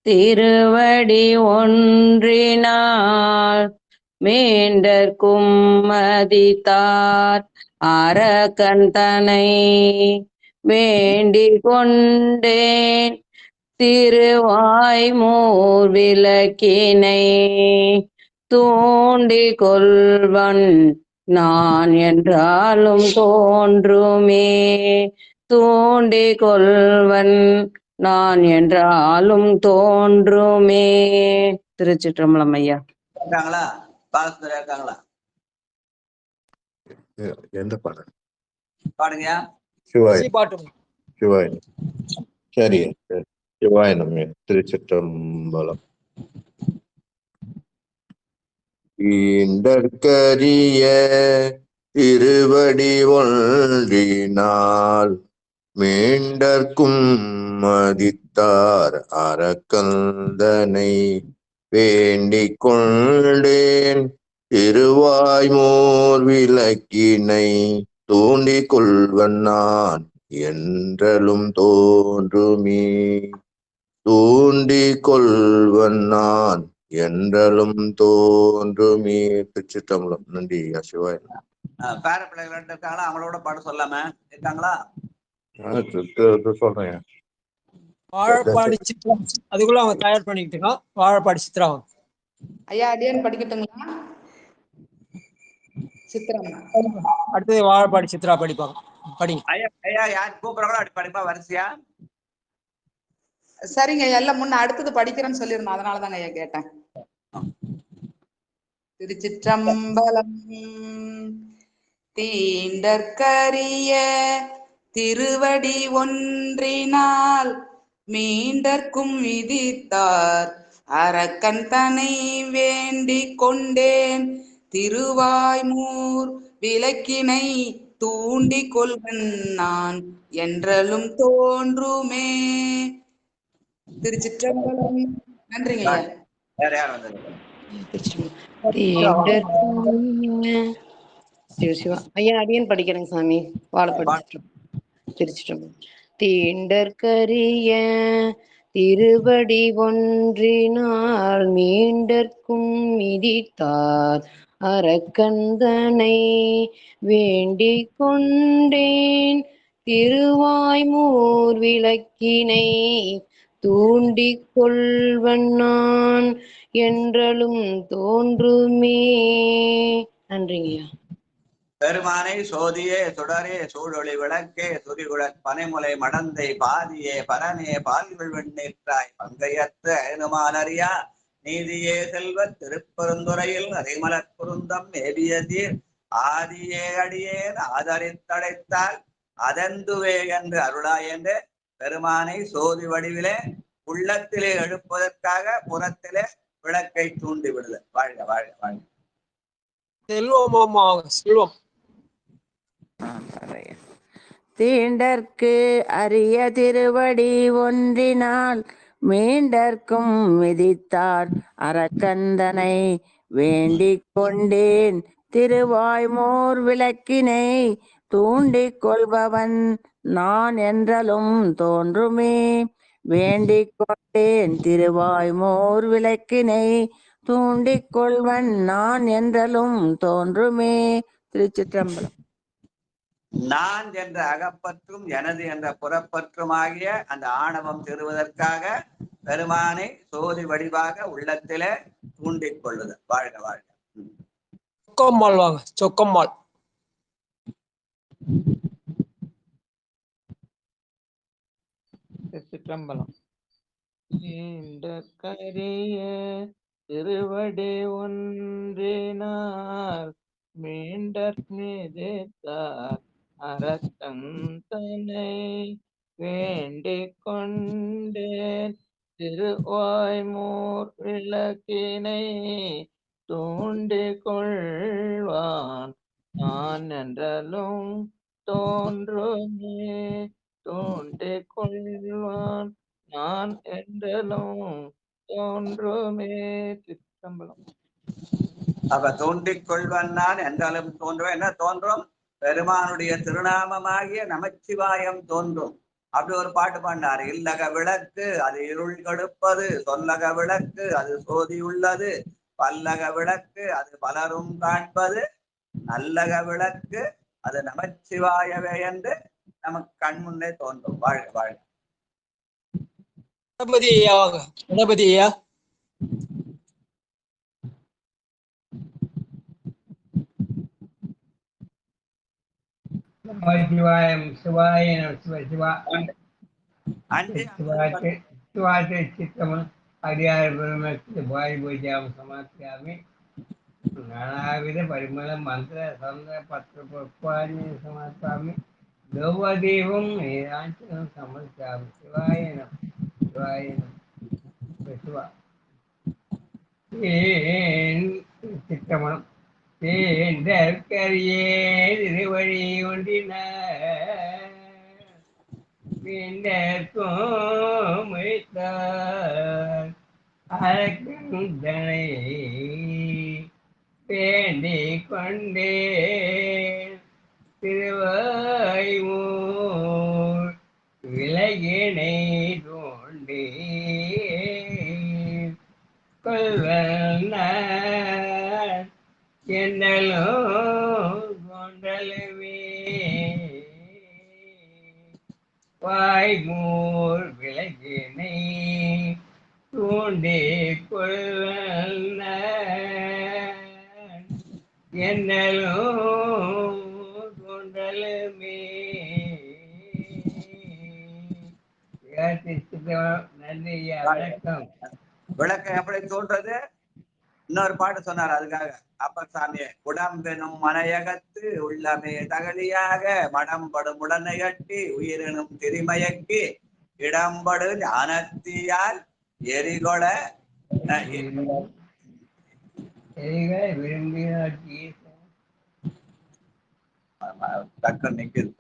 திருவடி ஒன்றினால் மீண்டற்கும் மதித்தார் அரக்கன் தன்னை வேண்டிக் கொண்டேன் திருவாய்மூர் விளக்கினை தூண்டிக் கொள்வன் நான் என்றாலும் தோன்றுமே தூண்டிக் கொள்வன் நான் என்றாலும் தோன்றுமே. திருச்சிற்றம்பலம் ஐயா. இருக்காங்களா? பாலசுந்தரம் இருக்காங்களா? எந்த பாடல் பாடுங்க. சிவாய. சரி சிவாய நம்ம. திருச்சிற்றம்பலம். ஈண்டற்கரிய திருவடி ஒன்றினால் மீண்டற்கும் மதித்தார் அரக்கந்தனை வேண்டிக் கொண்டேன் திருவாய்மோர் விளக்கினை தூண்டிக் கொள்வன் நான் என்றலும் தோன்றுமே. தூண்டிக் கொள்வன் நான் என்றலும் தோன்றுமே. திருச்சிற்றம்பலம். நன்றி சிவாய். பேர பிள்ளைகள் இருக்காங்களா? அவங்களோட பாடம் சொல்லாம இருக்காங்களா? சொல்றேன். வாழைப்பாடி சித்ரா, அதுக்குள்ள அவங்க தயார் பண்ணிக்கிட்டு இருக்கோம். வாழைப்பாடி சித்ரா ஐயா அடியான் படிக்கட்டுங்களா? சித்ரா அடுத்தது வாழைப்பாடி சித்ரா படிப்பாங்க. படிங்க ஐயா. ஐயா யார் கூப்பிடுறாங்களோ அப்படி படிப்பா வரிசையா. சரிங்க எல்லாம் முன்ன அடுத்தது படிக்கிறேன்னு சொல்லிருந்தோம், அதனாலதாங்க ஐயா கேட்டேன். திருச்சிற்றம்பலம். தீண்டற்கரிய திருவடி ஒன்றினால் மீண்டற்கும் விதித்தார் அரக்கன் தனை வேண்டிக் கொண்டேன் திருவாய்மூர் விளக்கினை தூண்டிக் கொள்வன் நான் என்றலும் தோன்றுமே. திருச்சிற்றம்பலம். நன்றிங்க ஐயா. வேற யார் வந்தது? சிவசிவா ஐயா அடியன் படிக்கிறேங்க சாமி. வாழைப்படி திருச்சிற்றம்பலம். தீண்டற்கரிய திருவடி ஒன்றினால் மீண்டற்கும் மிதித்தார் அரக்கந்தனை வேண்டிக் கொண்டேன் திருவாய்மூர் விளக்கினை தூண்டிக் கொள்வன் நான் என்றலும் தோன்றுமே. நன்றிங்கய்யா. பெருமானை சோதியே சுடரே சூழொளி விளக்கே துரிகுழற் பனைமுலை மடந்தை பாதியே பரனே பால்கள் வெண்ணீற்றாய் பங்கையற்ற அயனுமானறியா நீதியே செல்வத் திருப்பெருந்துறையில் அரைமலர் குருந்தம் மேவியதீர் ஆதியே அடியேன் ஆதரித்தடைத்தால் அதந்துவே என்று அருளாய் என்று பெருமானை சோதி வடிவிலே உள்ளத்திலே எழுப்பதற்காக புறத்திலே விளக்கை தூண்டி விடுதல். வாழ்க வாழ்க வாழ்க. செல்வம். தீண்டற்கு அரிய திருவடி ஒன்றினால் மீண்டற்கும் விதித்தார் அரக்கந்தனை வேண்டிக் கொண்டேன் திருவாய்மோர் விளக்கினை தூண்டிக் கொள்பவன் நான் என்றலும் தோன்றுமே. வேண்டிக் கொண்டேன் திருவாய்மோர் விளக்கினை தூண்டிக் கொள்வன் நான் என்றலும் தோன்றுமே. திருச்சிற்றம்பலம். நான் என்ற அகப்பற்றும் எனது என்ற புறப்பற்றும் ஆகிய அந்த ஆணவம் பெறுவதற்காக பெருமானை சோதி வடிவாக உள்ளத்திலே தூண்டிக் கொள்ளுதல். வாழ்க வாழ்க. சொக்கம்மாள் வாங்க. சொக்கம்மாள். திருச்சிற்றம்பலம். கரிய திருவடி ஒன்றினார் மீண்டற் மிதித்தார் அரக்கந்தனை வேண்டிக் கொண்டேன் திருவாய்மூர் விளக்கினை தூண்டிக் கொள்வான் நான் என்றலும் தோன்றுமே. தூண்டிக் கொள்வான் நான் என்றலும் தோன்றுமே. திருச்சம்பலம். அப்ப தோன்றிக் கொள்வன் நான் என்றாலும் தோன்றுவேன். என்ன தோன்றும்? பெருமானுடைய திருநாமமாகிய நமச்சிவாயம் தோன்றும். அப்படி ஒரு பாட்டு பாடினாரு. இல்லக விளக்கு அது இருள் கெடுப்பது, சொல்லக விளக்கு அது சோதி உள்ளது, பல்லக விளக்கு அது பலரும் காண்பது, நல்லக விளக்கு அது நமச்சிவாயவே என்று நமக்கு கண் முன்னே தோன்றும். வாழ்க வாழ்க. கணபதி ஐயா. சிவாயம் சிவாயனம் சிவ சிவா சிவாத்தை சித்தமன் ஹரியார பிரம்மஸ்து பாய் பூஜாம் சமாத்தியாமி நானாவித பரிமள மந்திர சந்த பத்திர புஷ்பாணி சமாத்தாமி தேவதீபம் நீராஞ்சனம் சமர்த்தாமி. சிவாயனம் சிவாயனம் சிவா. சித்தமனம் தேர்ந்தற்கரிய திருவடி ஒன்றினார் மீண்டேற்கும் வைத்தார் அரக்கந்தனை வேண்டிக் கொண்டேன் திருவாய்மூர் விலகினை தோண்டி கொள்வன் என்னலும் கொண்டலுமே வாய்மூர் விலகினை தூண்டி கொள்வன் என்னலும் கொண்டலுமே. நன்றி ஐயா, வணக்கம். விளக்கம் எப்படி தோன்றது? இன்னொரு பாட்டு சொன்னார் அதுக்காக அப்பர் சாமியே. உடம்பெனும் மனையகத்து உள்ளமே தகலியாக மடம்படும் உடனையட்டி உயிரினும் திரிமயக்கி இடம்படு ஞானத்தியால் எரிகொள டக்குன்னு நிக்குது.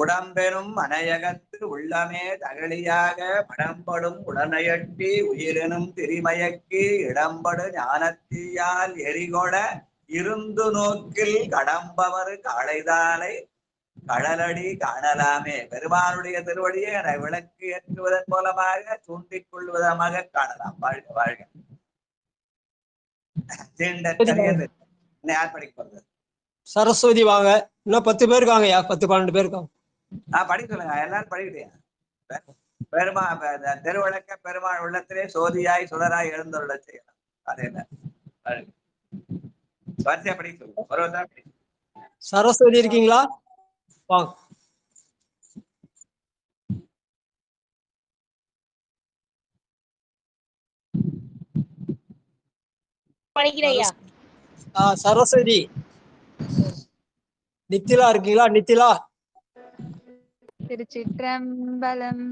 உடம்பெனும் மனையகத்து உள்ளமே தகலியாக மடம்படும் உடனையட்டி உயிரினும் திரிமயக்கி இடம்படு ஞானத்தியால் எரிகொட இருந்து நோக்கில் கடம்பவர் காளைதாலை கடலடி காணலாமே. பெருமானுடைய திருவடியை விளக்கு ஏற்றுவதன் மூலமாக தூண்டிக் கொள்வதமாக காணலாம். வாழ்க வாழ்க. யார் படிக்க போறது? சரஸ்வதி வாங்க. இன்னும் 10 பேர் இருக்காங்கய்யா, 10-12 பேர் இருக்காங்க. படிக்க சொல்லுங்க. எல்லாரும் படிக்கிட்டீங்க. பெருமா திருவிளக்க பெருமாள் உள்ளத்திலே சோதியாய் சுடராய் எழுந்துள்ள செய்யலாம். அது என்ன வரிசையா படிக்க சொல்லுங்க. சரஸ்வதி இருக்கீங்களா? வாங்க. சரஸ்வதி. நித்திலா இருக்கீங்களா? நித்திலா. திருச்சிற்றம்பலம்.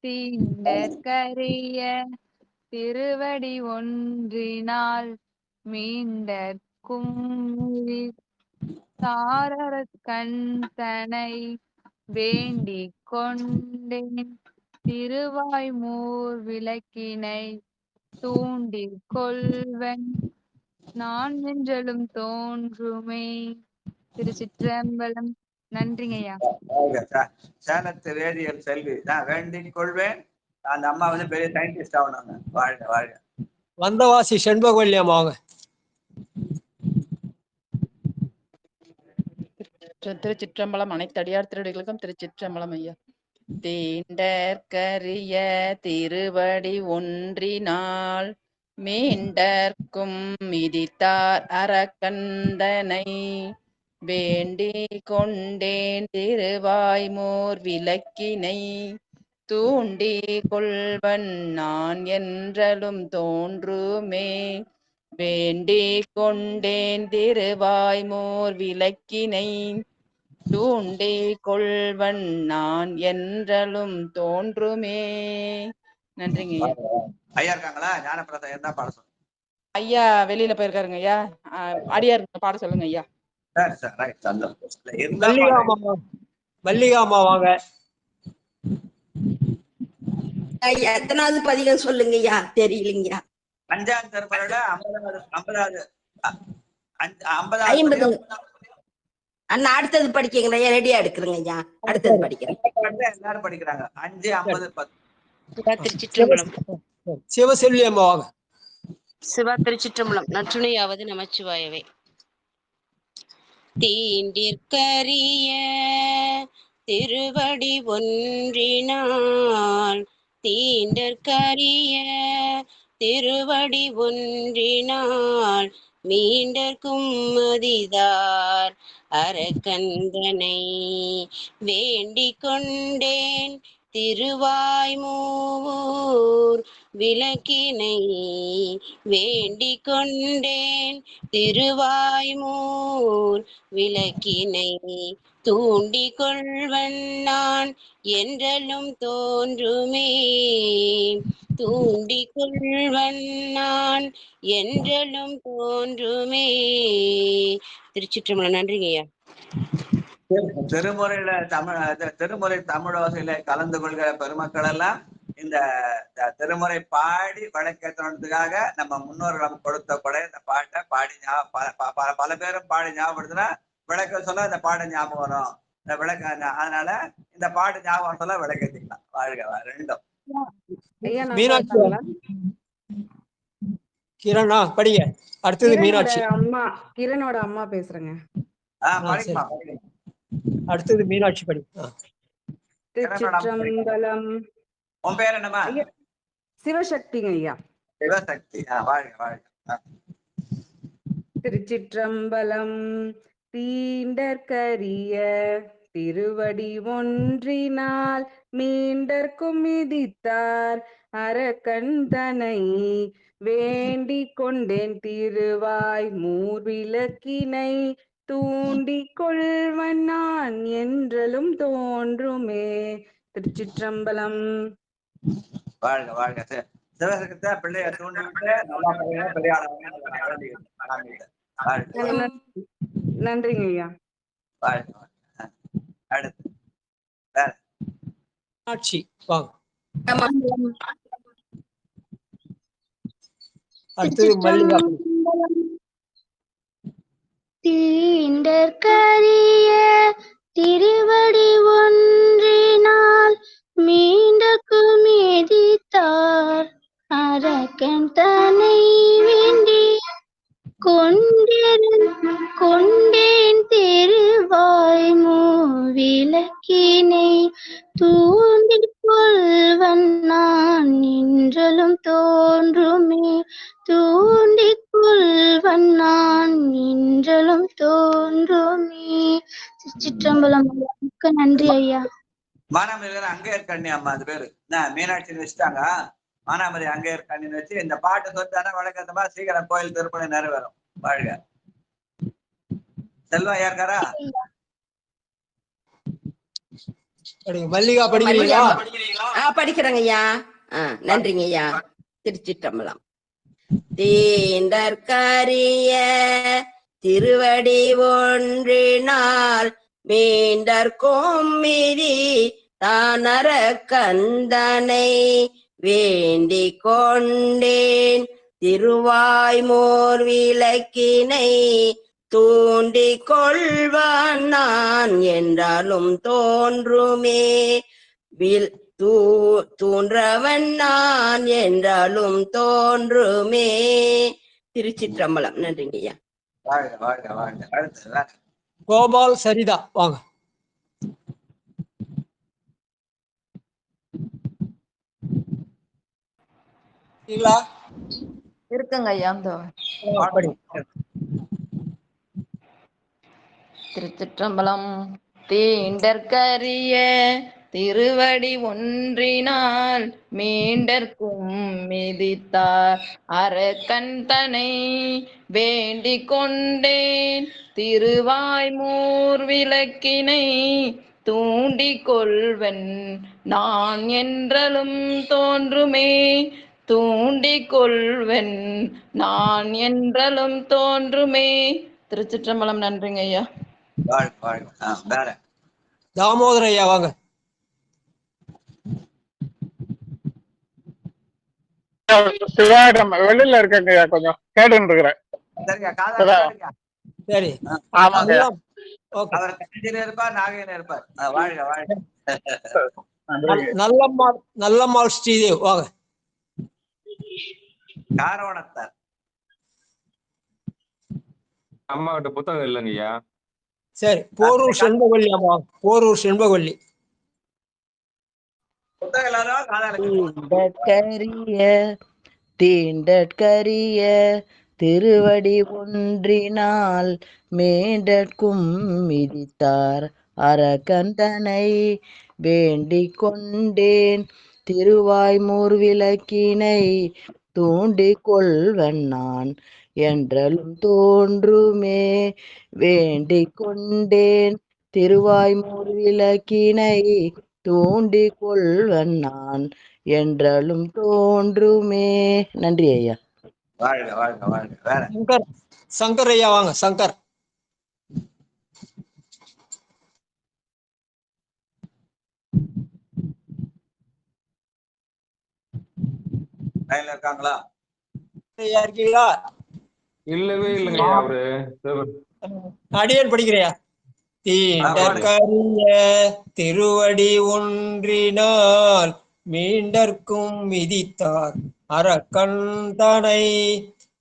தீண்டற்கரிய திருவடி ஒன்றினால் மீண்டற்கும் தாரகந்தனை வேண்டிக் கொண்டேன் திருவாய்மூர் விளக்கினை தூண்டிக் கொள்வன் நான் என்றலும் தோன்றுமே. திருச்சிற்றம்பலம். நன்றிங்கய்யா. சேலத்து வேதியியல் செல்வி. நான் வேண்டிக் கொள்வேன். அந்த அம்மா பெரிய சயின்டிஸ்ட் ஆகணுங்க. வாழ்க வாழ்க. வந்தவாசி செண்பகவல்லியம் வாங்க. திருச்சிற்றம்பலம். அனைத்தடியார் திருடிகளுக்கும் திருச்சிற்றம்பலம் ஐயா. தீண்டற்கரிய திருவடி ஒன்றினால் மீண்டற்கும் மிதித்தார் அரக்கந்தனை வேண்டிக் கொண்டேன் திருவாய்மூர் விளக்கினை தூண்டி கொள்வன் நான் என்றலும் தோன்றுமே. வேண்டிக் கொண்டேன் திருவாய்மூர் விளக்கினை தூண்டி கொள்வன் நான் என்றலும் தோன்றுமே. நன்றிங்க ஐயா. ஐயா இருக்காங்களா? ஞானப்பிரசாத் என்ன பாட சொல்லுங்க. ஐயா வெளியில போயிருக்காருங்க ஐயா. அடியார் பாட சொல்லுங்க ஐயா. மல்லிகாமா வாங்க. எத்தனாவது பதிகம் சொல்லுங்க ஐயா? தெரியலங்கய்யா. 5ஆம் திருமுறையில 50. அண்ணா அடுத்தது படிக்கீங்களா? ரெடியா எடுக்கிறேங்க ஐயா. அடுத்தது படிக்கிறேன். எல்லாரும் படிக்கிறாங்க. 5, 50, 10. திருச்சிற்றம்பலம். சிவசெல்வி அம்மா வாங்க. சிவா திருச்சிற்றம்பலம். நற்றுணையாவது நமச்சிவாயவே. தீண்டிற்கரிய திருவடி ஒன்றினால் தீண்டற்கரிய திருவடி ஒன்றினால் மீண்டற்கும் மதிதார் அரக்கந்தனை வேண்டிக் கொண்டேன் திருவாய்மூர் விளக்கினை வேண்டிக் கொண்டேன் திருவாய்மூர் விளக்கினை தூண்டிக் கொள்வன் நான் என்றலும் தோன்றுமே. தூண்டிக் கொள்வன் நான் என்றலும் தோன்றுமே. திருச்சிற்றம்பலம். நன்றிங்கய்யா. திருமுறையில திருமுறை தமிழோசையில கலந்து கொள்கிற பெருமக்கள் எல்லாம் இந்த திருமுறை பாடி வழக்கேற்றதுக்காக நம்ம முன்னோர்கள் நமக்கு கொடுத்த கூட இந்த பாட்டை பாடி பல பேரும் பாடி ஞாபகப்படுத்தினா விளக்க சொல்ல இந்த பாட்டு ஞாபகம் வரும். இந்த விளக்க அதனால இந்த பாட்டு ஞாபகம் சொல்ல விளக்கேற்றிக்கலாம். வாழ்க ரெண்டும். மீனாட்சி கிரணா படிங்க. அடுத்தது மீனாட்சி. அம்மா கிரணோட அம்மா பேசுறேங்க. அடுத்தது மீனாட்சி படி. திருச்சிற்றம்பலம். உன் பேர் என்னமா? சிவசக்திங்க ஐயா. சிவசக்தி. வாழ்க வாழ்க. திருச்சிற்றம்பலம். தீண்டற்கரிய திருவடி ஒன்றினால் மீண்டற்கும் மிதித்தார் அரக்கன் தனை வேண்டிக் கொண்டேன் திருவாய் மூர்விளக்கினை தூண்டிக் கொள்வன் நான் என்றலும் தோன்றுமே. திருச்சிற்றம்பலம். வாழ்க வாழ்க. சிவசக்தியா பிள்ளைய தூண்டிவிட்டு நல்லா பெரிய நன்றிங்க ஐயா. வாழ்க. அடுத்து ஆட்சி வாங்க. அடுத்தது மல்லிகா. தீண்டற்கரிய திருவடி ஒன்றினால் மீண்டக்கும் மிதித்தார் அரக்கன் தன்னை வேண்டி கொண்டேன் திருவாய் மூவிளக்கினை தூண்டிக் கொள்வன் நான் நின்றலும் தோன்றுமே. தூண்டிக் கொள்வன் நான் நின்றலும் தோன்றுமே. திருச்சிற்றம்பலம். நன்றி ஐயா. மானாமதி அங்கேயர் கண்ணி அம்மா அது பேரு மீனாட்சின்னு வச்சுட்டாங்க. மானாமதி அங்கேயர் கண்ணின்னு வச்சு இந்த பாட்டு சொத்தானே வழக்கத்த மாதிரி சீக்கிரம் கோயில் திருப்பணி நிறைவேறும். வாழ்க. செல்வம் ஏற்காரா? மல்லிகா படிக்கிறீங்களா? படிக்கிறேங்க ஐயா. நன்றிங்க ஐயா. திருச்சிற்றம்பலம். தீண்டற்கரிய திருவடி ஒன்றினால் மீண்டற்கும் மிதி தானர கந்தனை வேண்டிக் கொண்டேன் திருவாய் மோர் விளக்கினை தூண்டிக் கொள்வான் நான் என்றாலும் தோன்றுமே. தூன்றவன் நான் என்றாலும் தோன்றுமே. திருச்சிற்றம்பலம். நன்றிங்க ஐயா. வாழ்க வாழ்க வாழ்க. அடுத்து கோபால் சரிதா வாங்க. இருக்குங்க ஐயா. திருச்சிற்றம்பலம். தீண்டற்கரிய திருவடி ஒன்றினால் மீண்டற்கும் மிதித்தார் அரக்கன் தனை வேண்டிக் கொண்டேன் திருவாய் மூர் விளக்கினை தூண்டிக் கொள்வன் நான் என்றலும் தோன்றுமே. தூண்டிக் கொள்வன் நான் என்றலும் தோன்றுமே. திருச்சிற்றம்பலம். நன்றிங்க ஐயா. தாமோதர ஐயா வாங்க. வெளியில இருக்கேங்க ஐயா, கொஞ்சம் கேட்டுன்னு இருக்கிறேன். சரி. ஆமாங்க. அவர் கண்டில இருப்பார், நாகையில இருப்பார். வாழ்க வாழ்க. நல்லம்மாள் ஸ்ரீதேவ் வாங்க. காரவணத்தார். அம்மா கிட்ட புத்தகம் இல்லைங்க ஐயா. சரி. போரூர் செண்பகவல்லி அம்மா. போரூர் செண்பகவல்லி. தீண்டற்கரிய திருவடி ஒன்றினால் மேண்டற்கும் மிதித்தார் அரக்கன் தனை வேண்டிக் கொண்டேன் திருவாய் மூர் விளக்கினை தூண்டிக் கொள்வன் நான் என்றலும் தோன்றுமே. வேண்டிக் கொண்டேன் திருவாய் மூர் விளக்கினை தூண்டிக் கொள்வன் நான் என்றலும் தோன்றுமே. நன்றி ஐயா. வாழ்க வாழ்க வாழ்க. வேற சங்கர் ஐயா வாங்க. சங்கர். லைன்ல இருக்காங்களா? இருக்கீங்களா? இல்லவே இல்லைங்க அவரு. அடியேன் படிக்கிறியா? தீண்டற்கரிய திருவடி ஒன்றினால் மீண்டற்கும் மிதித்தார் அரக்கன் தனை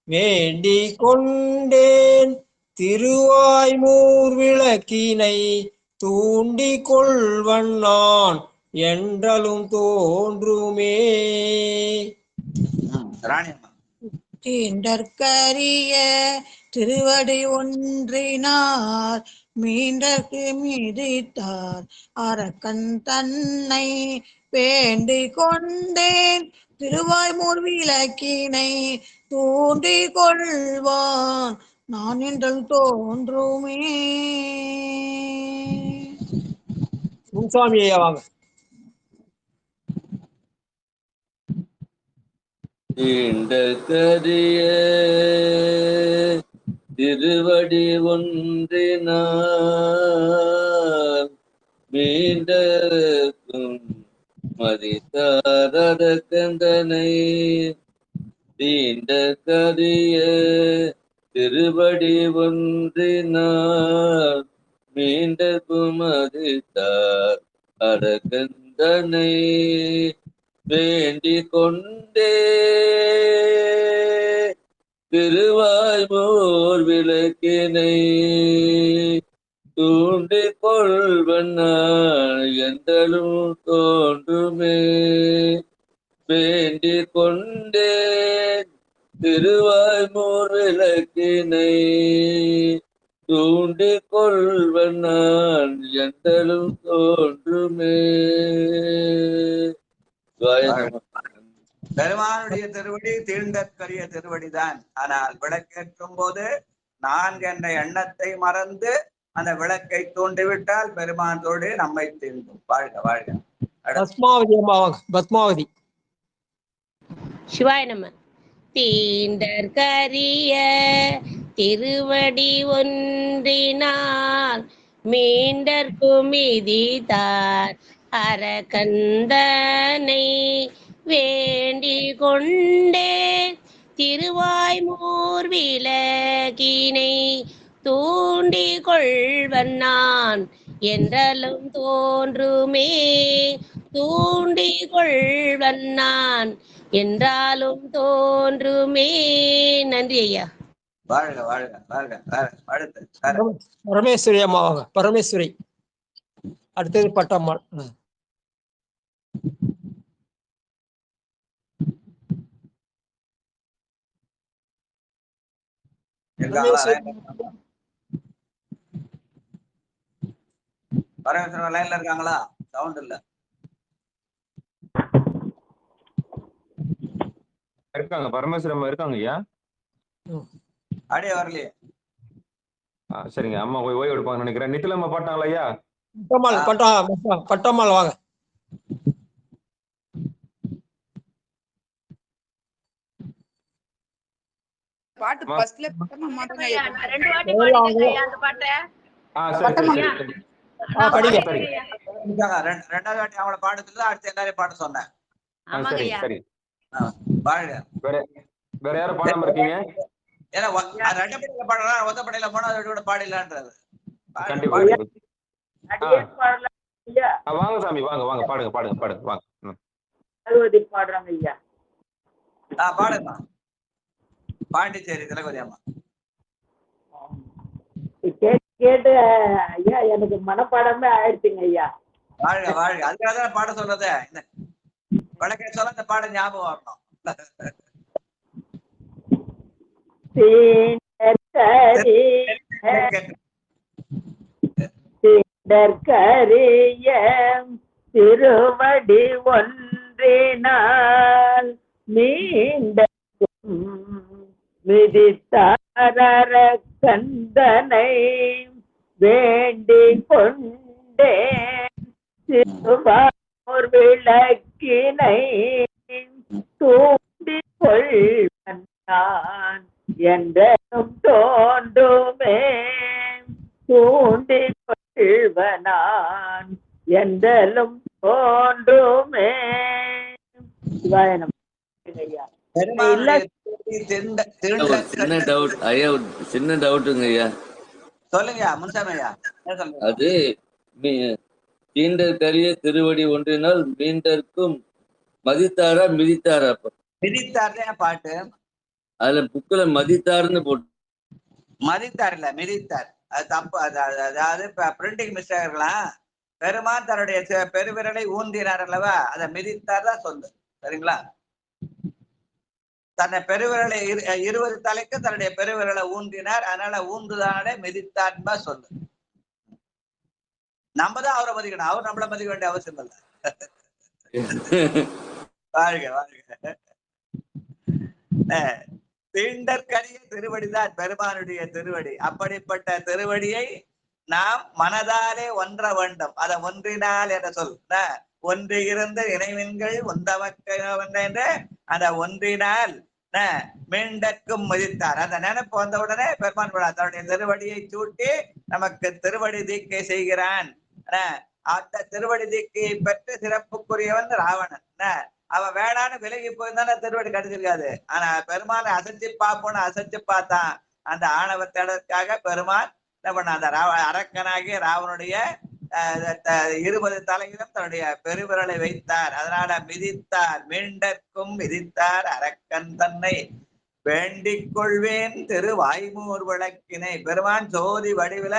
வேண்டிக் கொண்டேன் திருவாய்மூர் விளக்கினை தூண்டிக் கொள்வன் நான் என்றலும் தோன்றுமே. ராணி தீண்டற்கரிய திருவடி ஒன்றினார் மீண்டற்கு மிதித்தார் அரக்கன் தன்னை வேண்டிக் கொண்டேன் திருவாய்மூர் விளக்கினை தூண்டிக் கொள்வான் நான் என்றல் தோன்றுமே. முன்சாமி ஐயா வாங்க. தீண்டற்கரிய திருவடி ஒன்றினார் மீண்டற்கும் மதித்தார் அரக்கந்தனை. தீண்டற்கரிய திருவடி ஒன்றினார் மீண்டற்கும் மதித்தார் அரக்கந்தனை வேண்டிக் கொண்டே திருவாய்மூர் விளக்கினை தூண்டிக் கொள்வன் என்றலும் தோன்றுமே. வேண்டிக் கொண்டே திருவாய்மூர் விளக்கினை தூண்டிக் கொள்வன் என்றலும் தோன்றுமே. பெருமானுடைய திருவடி தீண்டற்கரிய திருவடிதான். ஆனால் விளக்கேற்றும் போது நான் என்ற எண்ணத்தை மறந்து அந்த விளக்கை தூண்டிவிட்டால் பெருமானோடு நம்மை தீண்டும். வாழ்க வாழ்க. பத்மாவதி அம்மா வாங்க. பத்மாவதி. சிவாய நம. தீண்டற்கரிய திருவடி ஒன்றினால் மீண்டற்கும் மிதித்தார் அரக்கந்தனை வேண்டிக் கொண்டே திருவாய்மூர் விளக்கினை தூண்டிக் கொள்வன் நான் என்றலும் தோன்றுமே. தூண்டிக் கொள்வன் நான் என்றாலும் தோன்றுமே. நன்றி ஐயா. வாழ்க வாழ்க வாழ்க. அடுத்து பரமேஸ்வரி அம்மா வாங்க. பரமேஸ்வரி. அடுத்தது பட்டம்மாள். பரமேஸ்வரன் லைன்ல இருக்காங்களா? சவுண்ட் இல்ல. இருக்காங்க. பரமேஸ்வரம் இருக்காங்க ஐயா. அடியே வரலையே. சரிங்க. அம்மா ஓய்வு எடுப்பாங்கன்னு நினைக்கிறேன். நித்திலம்மா பாட்டாங்களா ஐயா? பட்டம்மாள் வாங்க. பாட்டு ஃபர்ஸ்ட்ல பட்டமா மாட்டேங்க. ரெண்டு வாட்டி பாடுங்க அந்த பாட்டை. ரெண்டாவது வாட்டி அவங்கள பாடுறது அடுத்து எல்லாரையும் பாட சொன்னேன். வேற யாரும் பாடாம இருக்கீங்க? ஏன்னா ரெட்டப்படையில பாடுறா, ஒத்தப்படையில போனா அதோட பாடலான்றது. வாங்க சாமி வாங்க வாங்க பாடுங்க பாடுங்க பாடுங்க வாங்க. பாடுறாங்க ஐயா. பாடுங்க. பாண்டிச்சேரி திலகவதி அம்மா. கேட்டு ஐயா எனக்கு மனப்பாடமே ஆயிடுச்சுங்க ஐயா. வாழ்க வாழ்க. அதுக்காக தான் பாட சொல்றதே. இந்த வழக்கை சொல்ல இந்த பாட ஞாபகம் வரணும். தீண்டற்கரிய திருவடி ஒன்றினால் மீண்டும் மிதித்தார கந்தனை வேண்டிக் கொண்டேன் திருவாரூர் விளக்கினை தூண்டிக் கொள்வன் நான் என்றும் தோன்றுமே. தூண்டிக் கொள்வனான் என்றலும் தோன்றுமே. சிவாய நம. சின்ன டவுட் ஐயா, சின்ன டவுட்டுங்க ஐயா. சொல்லுங்க முன்சாமி ஐயா, என்ன சொல்றீங்க? அது தீண்டற்கரிய திருவடி ஒன்றினால் மீண்டற்கும் மதித்தாரா மிதித்தாரா? மிதித்தார் பாட்டு, அதுல புக்ல மதித்தாருன்னு போட்டு. மதித்தார் இல்ல மிதித்தார், அது தப்பு. அதாவது பிரிண்டிங் மிஸ்டேக் இருக்கலாம். பெருமான் தன்னுடைய பெருவிரலை ஊன்றினார் அல்லவா, அதை மிதித்தார் தான் சொல்லு. சரிங்களா? தன்னை பெருவிரலை 20 தலைக்கு தன்னுடைய பெருவிரலை ஊன்றினார், அதனால ஊன்றுதானே மிதித்தார்பா சொல்லு. நம்ம தான் அவரை மதிக்கணும், அவர் நம்மள மதிக்க வேண்டிய அவசியம் இல்லை. வாழ்க வாழ்க. தீண்டற்கரிய திருவடிதான் பெருமானுடைய திருவடி. அப்படிப்பட்ட திருவடியை நாம் மனதாலே ஒன்ற வேண்டும். அதை ஒன்றினால் என்ற சொல், ஒன்று இருந்து இணைவின்கள் ஒன்றவக்க அந்த ஒன்றினால் மீண்டற்கும் மதித்தார். அந்த நினைப்பு வந்த உடனே பெருமான் தன்னுடைய திருவடியை சூட்டி நமக்கு திருவடி தீக்கை செய்கிறான். அந்த திருவடி தீக்கையை பெற்று சிறப்புக்குரியவன் ராவணன். அவன் வேளான்னு விலகி போயிருந்தானே திருவடி கிடைச்சிருக்காது. ஆனா பெருமானை அசைச்சு பார்ப்போன்னு அசைச்சு பார்த்தான். அந்த ஆணவத்தடற்காக பெருமான் என்ன பண்ண, அந்த அரக்கனாகிய ராவனுடைய 20 தலையிலும் தன்னுடைய பெருவிரலை வைத்தார். அதனால மிதித்தார், மீண்டற்கும் மிதித்தார் அரக்கன் தன்னை வேண்டிக் கொள்வேன் திரு வாய்மூர் விளக்கினை. பெருமான் ஜோதி வடிவில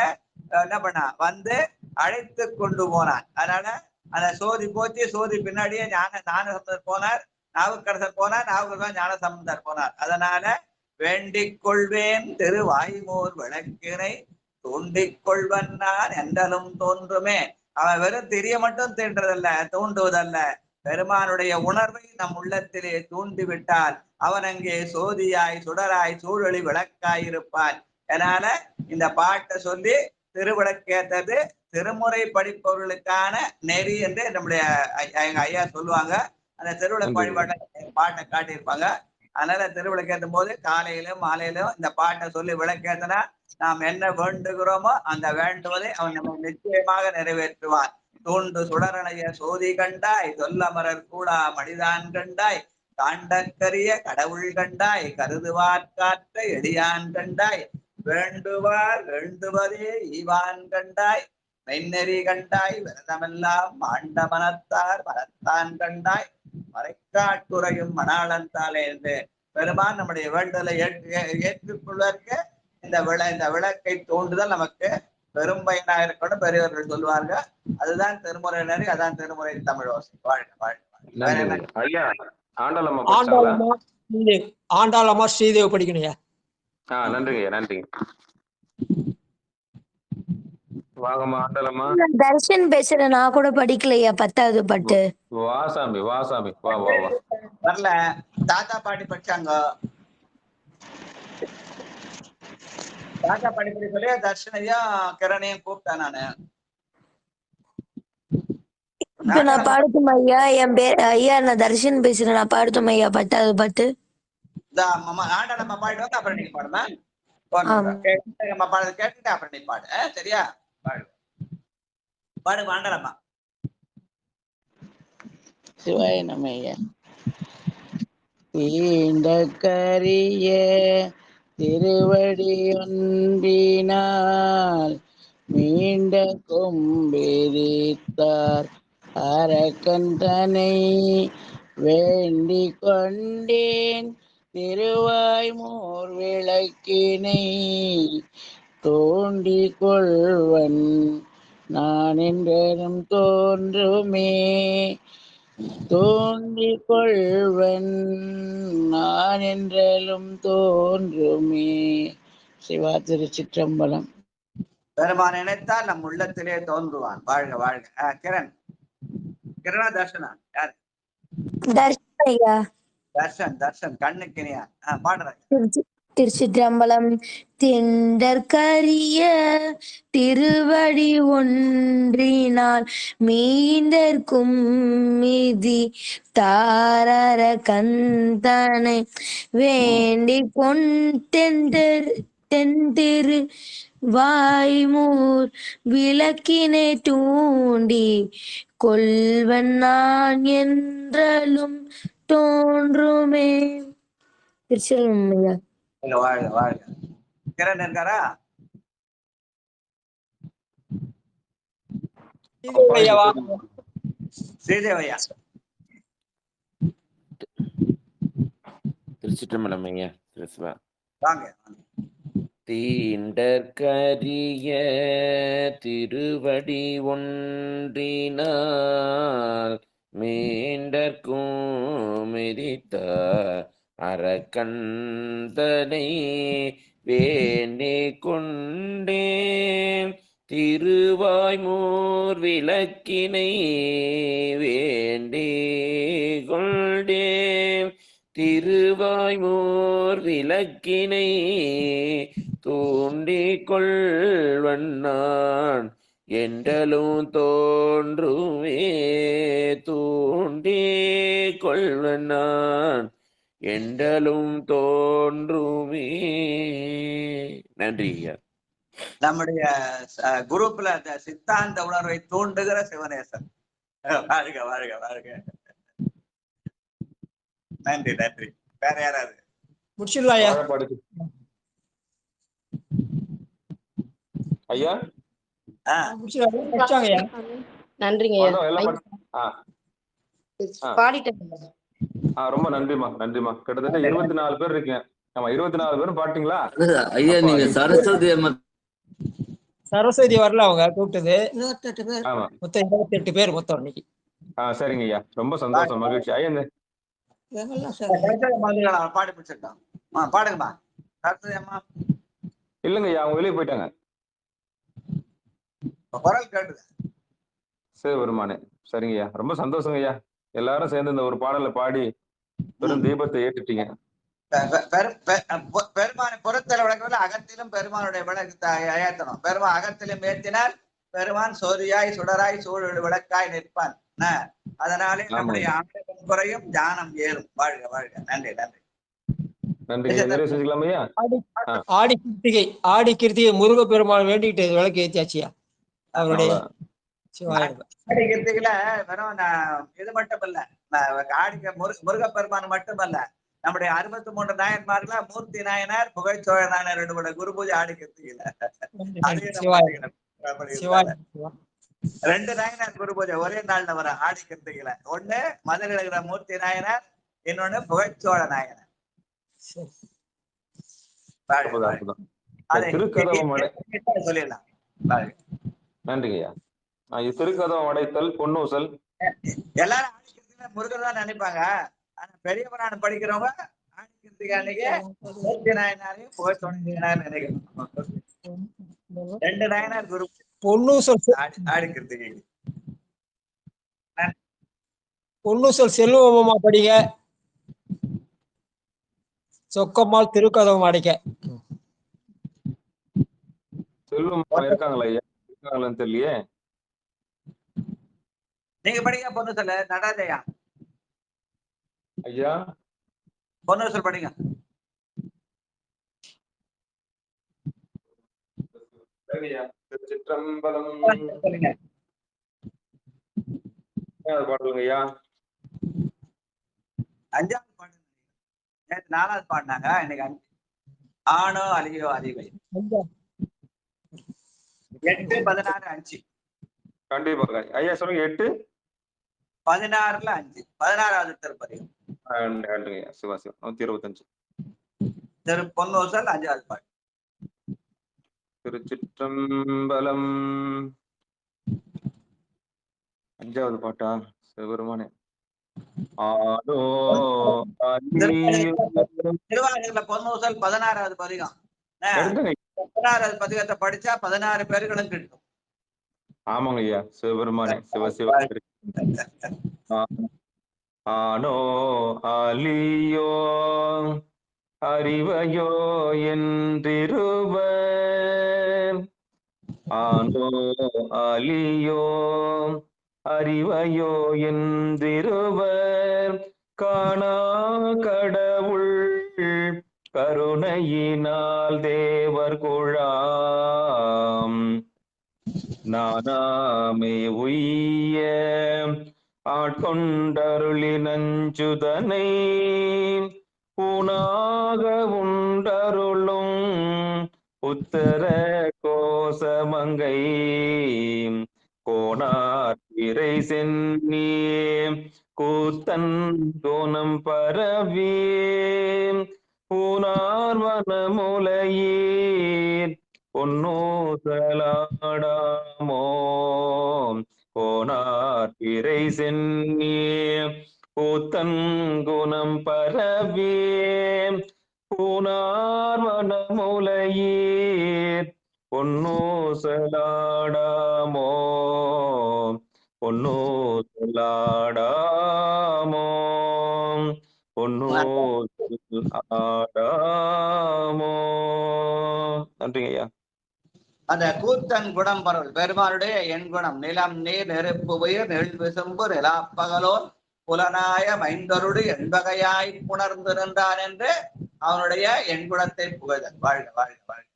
என்ன பண்ணா வந்து அழைத்து கொண்டு போனான். அதனால அந்த சோதி போச்சு, சோதி பின்னாடியே ஞானசம்பந்தர் போனார், நாவுக்கரசர் போனார், நாவுக்கரசர் ஞானசம்பந்தர் போனார். அதனால வேண்டிக் கொள்வேன் திரு வாய்மூர் விளக்கினை தூண்டிக் கொள்வன் நான் என்றலும் தோன்றுமே. அவன் வெறும் தெரிய மட்டும் தீன்றதல்ல, தூண்டுவதல்ல, பெருமானுடைய உணர்வை நம் உள்ளத்திலே தூண்டிவிட்டால் அவன் அங்கே சோதியாய் சுடராய் சூழொளி விளக்காய் இருப்பான். அதனால இந்த பாட்டை சொல்லி திருவிளக்கேற்றது திருமுறை படிப்பவர்களுக்கான நெறி என்று நம்முடைய எங்க ஐயா சொல்லுவாங்க. அந்த திருவிளக்கு வழிபாட்டை பாட்டை காட்டியிருப்பாங்க. அதனால திருவிளக்கேற்றும் போது காலையிலும் மாலையிலும் இந்த பாட்டை சொல்லி விளக்கேற்றினா நாம் என்ன வேண்டுகிறோமோ அந்த வேண்டுவதை அவன் நம்ம நிச்சயமாக நிறைவேற்றுவான். தூண்டு சுடரணைய சோதி கண்டாய், சொல்லமரர் கூடா மனிதான் கண்டாய், காண்டற்கரிய கடவுள் கண்டாய், கருதுவார் காற்ற எளியான் கண்டாய், வேண்டுவார் வேண்டுவதே ஈவான் கண்டாய், மென்னெறி கண்டாய், விரதமெல்லாம் ஆண்ட மனத்தார் மனத்தான் கண்டாய், மறைக்காட்டுறையும் மணாளன் தாலே என்று பெருமான் நம்முடைய வேண்டுதலை ஏற்றுக்கொள்வதற்கு இந்த விளக்கை தோண்டுதல் நமக்கு பெரும் பயனா இருக்கணும் பெரியவர்கள் சொல்லுவாங்க. அதுதான் திருமுறை நெறி, அதான் திருமுறை தமிழ் ஓசை. வாழ்க வாழ்க. ஆண்டாளம்மா ஸ்ரீதேவி படிக்கணையா? நன்றிங்க நன்றிங்க. வாங்கம்மா ஆண்டாளம்மா. தர்ஷன் பேசுறேன், நான் கூட படிக்கலையா 10வது பாட்டு. வாசாமி வாசாமி வா வா வா. வரல, தாத்தா பாட்டி படிச்சாங்க. தாத்தா பாட்டி படி சொல்லி தர்ஷனையும் கிரணையும் கூப்பிட்டேன் நானு. இப்ப நான் பாடட்டும் ஐயா? என் பேர் ஐயா, நான் தர்ஷன் பேசுறேன், நான் பாடட்டும் ஐயா 10வது பாட்டு? ஆண்டாளம்மா பாடிட்டு அப்புறம் நீங்க பாடுமா? பாடுறது கேட்டுட்டு அப்புறம் நீ பாடு, சரியா? பாடு பாடு ஆண்டாளம்மா. சிவாய நமய்யா. தீண்டற்கரிய திருவடி ஒன்றினால் மீண்ட கொம்பிரித்தார் அரக்கன் தனை வேண்டிக் கொண்டேன் திருவாய்மூர் விளக்கினை தோண்டிக் கொள்வன் நான் என்றும் தோன்றுமே, தோண்டிக் கொள்வன் நான் என்றாலும் தோன்றுமே. சிவா திருச்சிற்றம்பலம். பெருமான் நினைத்தால் நம் உள்ளத்திலே தோன்றுவான். வாழ்க வாழ்க. கிரணா தர்ஷனா யாரு? தர்ஷன் ஐயா. தர்ஷன் கண்ணுக்கினியா பாடுறாங்க. திருச்சிற்றம்பலம். திண்டற்கரிய திருவடி ஒன்றினால் மீண்டற்கும் மிதி தாரர கந்தனை வேண்டிக் தென்திரு வாய்மூர் விளக்கினை தூண்டி கொள்வன் நான் என்றலும் தோன்றுமே. திருச்சிராப்பள்ளி ஐயா. இல்ல, வாழ்க வாழ்க. கிரண் இருக்காரா? ஸ்ரீதேவையா திருச்சிற்றம்பலம் ஐயா. கிறிஸ்துவா. வாங்க. தீண்டற்கரிய திருவடி ஒன்றினால் மீண்டற்கும் மிதித்த அரக்கந்தனை வேண்டிக் கொண்டேன் திருவாய்மூர் விளக்கினை வேண்டிக் கொண்டேன் திருவாய்மூர் விளக்கினை தூண்டிக் கொள்வன்னான் என்றலும் தோன்றுவே தூண்டிக் கொள்வன்னான் என்றலும் தோன்றுமே. நன்றி ஐயா. நம்முடைய குரூப்ல அந்த சித்தாந்த உணர்வை தூண்டுகிற சிவநேசன். வாழ்க வாழ்க வாழ்க. நன்றி நன்றி. வேற யாராவது முடிச்சிடலாம் ஐயா. ஐயா நன்றிங்க ரொம்ப நன்றிமா நன்றிமா. கிட்டத்தட்ட 24 பேர் இருக்கீங்க. ஆமா 24 பேரும் பாட்டீங்களா ஐயா? நீங்க சரஸ்வதி அம்மா சரஸ்வதி வரல, அவங்க கூப்பிட்டது 28 பேர். மொத்தம் 28 பேர் மொத்தம் இன்னைக்கு. சரிங்க ஐயா, ரொம்ப சந்தோஷம், மகிழ்ச்சி. ஐயா பாடி பிடிச்சிருக்கோம். பாடுங்கம்மா சரஸ்வதி அம்மா. இல்லைங்க ஐயா, அவங்க வெளியே போயிட்டாங்க. குரல் கேட்டுது. சரி வருமானே. சரிங்க ஐயா, ரொம்ப சந்தோஷங்க ஐயா. எல்லாரும் சேர்ந்து இந்த ஒரு பாடலை பாடி பெரும் தீபத்தை ஏற்றுட்டீங்க. பெருமானை புறத்தில் விளக்கவில்லை, அகத்திலும் பெருமானுடைய விளக்கு ஏற்றணும். பெருமான் அகத்திலும் ஏற்றினால் பெருமான் சோதியாய் சுடராய் சூழல் விளக்காய் நிற்பான். அதனாலே நம்முடைய ஆண்டவன் குறையும் ஞானம் ஏறும். வாழ்க வாழ்க. நன்றி நன்றி நன்றி. ஆடி கிருத்திகை முருகப்பெருமான் வேண்டிட்டு விளக்கு ஏற்றியாச்சியா அவருடைய ஆடி கிருத்திகையில வெறும் இது மட்டும் இல்ல, முருகப்பெருமான் மட்டுமல்ல, நம்முடைய 63 நாயன்மார்கள மூர்த்தி நாயனார் புகைச்சோழ நாயனார் 2 குரு பூஜை ஆடி கிருத்திகையில. 2 நாயனார் குரு பூஜை ஒரே நாள்ல வர ஆடி கிருத்திகையில. ஒண்ணு மதுரை இருக்கிற மூர்த்தி நாயனார், இன்னொன்னு புகைச்சோழ நாயனார். சொல்லிடலாம். நன்றிங்கய்யா. திருக்கதம் அடைத்தல் பொன்னூசல் எல்லாரும் ஆடி கிருத்திகை முருகர் தான் நினைப்பாங்க. ஆனா பெரிய புராணம் படிக்கிறவங்க ஆடி கிருத்திகை அன்னைக்கு மூர்த்தி நாயனாரையும் புகைச்சோழ நாயனார் நினைக்கணும். 2 நாயனார் குரு பொன்னூசல் ஆடி கிருத்திகை. பொன்னூசல் செல்வமா படிங்க. சொக்கம்மாள் திருக்கதவம் அடைக்க. செல்வமா இருக்காங்களா ஐயா? இருக்காங்களான்னு தெரியலையே. நீங்க படிங்க பொன்னூசல். நடராஜையா ஐயா பொன்னூசல் படிங்க. திருச்சிற்றம்பலம். பாடலுங்க ஐயா. 5வது பாடு. நேற்று 4வது பாடினாங்க, இன்னைக்கு 5. ஆணோ அலியோ அதிவை 8 16 5. கண்டிப்பாங்க ஐயா, சொல்லுங்க. 8 16ல 5. 16வது திருப்பதி. சிவா சிவா 125. திரு பொன்னூசல் 5வது பாட்டு. திருச்சிற்றம்பலம் 5வது பாட்டா? சிவபெருமானே. திருவாரூர்ல பொன்னூசல் 16வது பதிகம். 16வது பதிகத்தை படிச்சா 16 பேர்களும் கிட்டும். ஆமாங்க ஐயா, சிவபெருமானே. சிவ சிவ. ஆனோ அலியோ அறிவையோ என்றிருவர். ஆனோ அலியோ அறிவையோ என்றிருவர். காணா கடவுள் கருணையினால் தேவர் குழாம். நானாமே உய்ய ஆட்கொண்டருளி நஞ்சுதனை ஊனாக உண்டருளும் உத்தர கோசமங்கை கோணார் இறை சென்னி கூத்தன் கோணம் பரவி ஊனார் வனமுலையீர் பொன்னூசலாடாமோ கோணார் இறை சென்னி கூத்தன் குணம் பரவி பூனார் வனமுலையீர் பொன்னூசலாடாமோ பொன்னூசலாடாமோ பொன்னூசலாடாமோ. நன்றிங்க ஐயா. அந்த கூத்தன் குணம் பரவல் பெருமாளுடைய எண் குணம் நிலம் நீர் நெருப்பு உயிர் நெல் விசும்பு நிலாப்பகலோன் புலனாய மைந்தருடு என்பகையாய் புணர்ந்து நின்றான் என்று அவனுடைய எண் குணத்தை புகழ். வாழ்க வாழ்க வாழ்க.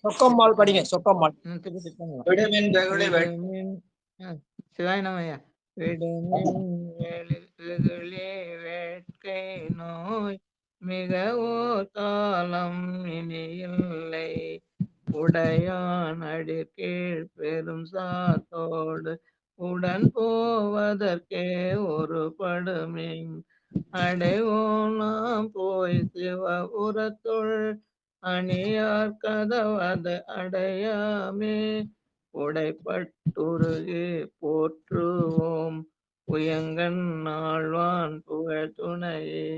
சொக்கம்மாள் படிங்க. சொக்கம்மாள். விடுமின் வெகுளி சிவாய் நமயா. விடுமின் வெகுளி வேட்கை நோய் மிகவோ காலம் இனி இல்லை உடையான் அடி கீழ் பெரும் சாத்தோடு உடன் போவதற்கே ஒரு படுமின் அடைவோம் நாம் போய் சிவபுரத்துள் அணியார் கதவது அடையாமே உடைப்பட்டுருகி போற்றுவோம் உயங்கன் ஆழ்வான் புகழ் துணையே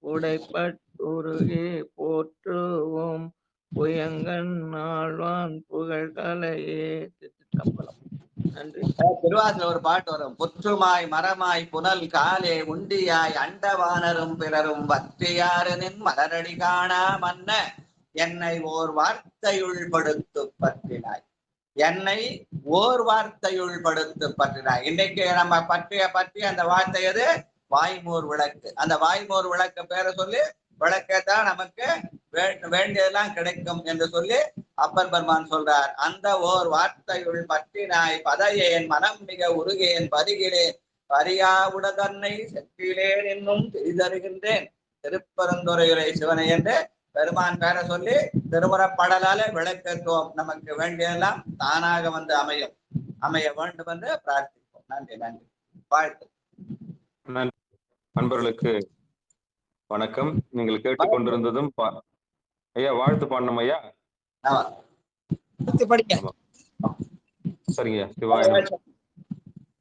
உடைப்பட்டுருகி போற்றுவோம் உயங்கன் ஆழ்வான் புகழ் கலையே. திருச்சிற்றம்பலம். நன்றி. திருவாசல ஒரு பாட்டு வரும். புற்றுமாய் மரமாய் புனல் காலே உண்டியாய் அண்டவானரும் பிறரும் வற்றியாரனின் மலரடி காணா மன்ன என்னை ஓர் வார்த்தையுள் படுத்து பற்றினாய். என்னை ஓர் வார்த்தையுள் படுத்து பற்றினாய். இன்னைக்கு நம்ம பற்றி அந்த வார்த்தை எது? வாய்மூர் விளக்கு. அந்த வாய்மூர் விளக்கு பேரை சொல்லி விளக்கத்தான் நமக்கு வேண்டியதெல்லாம் கிடைக்கும் என்று சொல்லி அப்பர் பெருமான் சொல்றார். அந்த ஓர் வார்த்தையுள் பற்றினாய் பதையேன் மனம் மிக உருகேன் பருகிறேன் பரியா உடதன்னை செற்றிலேன் இன்னும் தெரிதருகின்றேன் திருப்பரந்துரையுரை சிவனை என்று பெருமான் பேரை சொல்லி திருமுறப்படலால விளக்கத்துவம் நமக்கு வேண்டியதெல்லாம் தானாக வந்து அமைய வேண்டும் என்று பிரார்த்திப்போம். நன்றி நன்றி. வாழ்த்து. அன்பர்களுக்கு வணக்கம். நீங்கள் கேட்டுக்கொண்டிருந்ததும் ஐயா வாழ்த்து பாடணும் ஐயா. சரிங்கய்யா.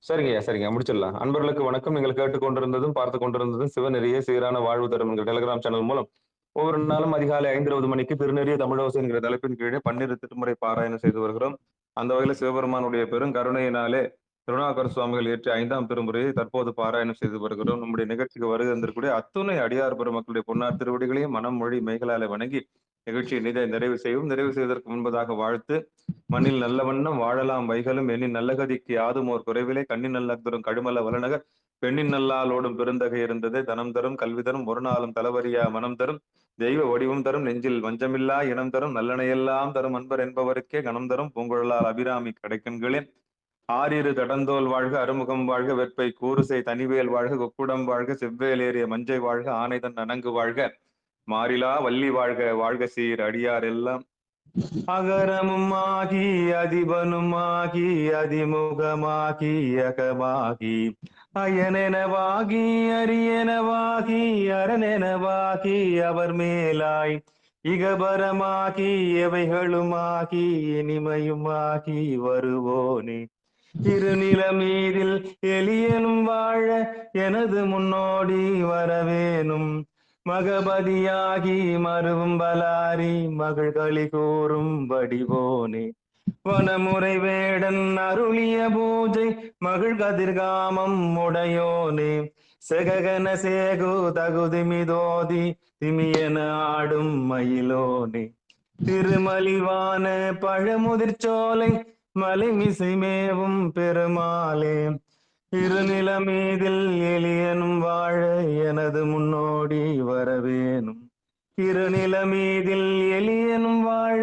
சரிங்கய்யா சரிங்க முடிச்சிடலாம். அன்பர்களுக்கு வணக்கம். நீங்கள் கேட்டுக்கொண்டிருந்ததும் பார்த்து கொண்டிருந்ததும் சிவநெறிய சீரான வாழ்வு தரும் என்கிற டெலிகிராம் சேனல் மூலம் ஒவ்வொரு நாளும் அதிகாலை 5:20 மணிக்கு திருநெறிய தமிழோசை என்கிற தலைப்பின் கீழே 12 திருமுறை பாராயணம் செய்து வருகிறோம். அந்த வகையில் சிவபெருமானுடைய பெருங்கருணையினாலே திருநாகர் சுவாமிகள் ஏற்றி 5ஆம் திருமுறையை தற்போது பாராயணம் செய்து வருகிறோம். நம்முடைய நிகழ்ச்சிக்கு வருகை தந்திருக்கூடிய அத்துணை அடியார் பெருமக்களுடைய பொன்னார் திருவடிகளையும் மனம் மொழி மெய்களாலே வணங்கி நிகழ்ச்சியை நிறைவு செய்வதற்கு முன்பதாக வாழ்த்து. மண்ணில் நல்ல வண்ணம் வாழலாம் வைகளும் எண்ணின் நல்லகதிக்கு யாதும் ஓர் குறைவிலே கண்ணின் நல்லதும் கடுமல வளநகர் பெண்ணின் நல்லாலோடும் பெருந்தகை இருந்தது தனம் தரும் கல்வி தரும் ஒரு நாளும் தலவரியா மனம் தரும் தெய்வ வடிவம் தரும் நெஞ்சில் வஞ்சமில்லா இனம் தரும் நல்லனையெல்லாம் தரும் அன்பர் என்பவருக்கே கணம் தரும் பூங்குழலால் அபிராமி கடைக்கண்களே ஆறிரு தடந்தோல் வாழ்க அறுமுகம் வாழ்க வெப்பை கூறுசை தனிவேல் வாழ்க கொக்குடம் வாழ்க செவ்வேல் ஏறிய மஞ்சை வாழ்க ஆனைதன் அணங்கு வாழ்க மாறிலா வள்ளி வாழ்க வாழ்க சீர் அடியார் எல்லாம் அகரமும் ஆகி அதிபனும் ஆகி அதிமுகமாகி அகமாகி அயனெனவாகி அரியனவாகி அரணெனவாகி அவர் மேலாய் இகபரமாகி எவைகளுமாகி இனிமையுமாகி வருவோனே திருநிலமீதில் எளியனும் வாழ எனது முன்னோடி வரவேனும் மகபதியாகி மருவும் பலாரி மகள் களி கூறும் வடிவோனே வனமுறை வேடன் அருளிய பூஜை மகள் கதிர்காமம் உடையோனே செககன சேகு தகுதிமிதோதி திமியன ஆடும் மயிலோனே திருமலிவான பழமுதிர்ச்சோலை மலைமிசை மேவும் பெருமாளே திருநிலமீதில் எளியனும் வாழ எனது முன்னோடி வரவேனும் திருநிலமீதில் எளியனும் வாழ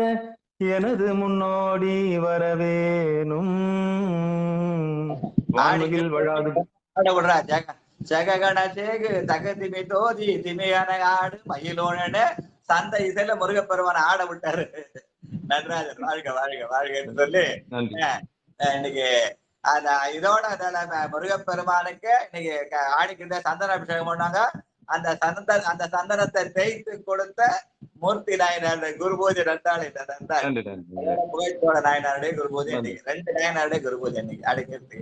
எனது முன்னோடி வரவேனும் வானவில் வழாது சககண சேகு தகதிமி தோதி திமியான ஆடு மயிலோன சந்த இசையில முருகப்பெருமான ஆட விட்டாரு. நடராஜர் வாழ்க வாழ்க வாழ்கன்னு சொல்லி இன்னைக்கு அந்த இதோட முருகப்பெருமானுக்கு இன்னைக்கு ஆடிக்கிட்ட சந்தன அபிஷேகம் பண்ணாங்க. அந்த சந்தனத்தை தேய்த்து கொடுத்த மூர்த்தி நாயனாருடைய குருபூஜை புகைச்சோழ நாயனாருடைய குருபூஜை இன்னைக்கு 2 நாயனாருடைய குருபூஜை இன்னைக்கு அடிக்கிறது.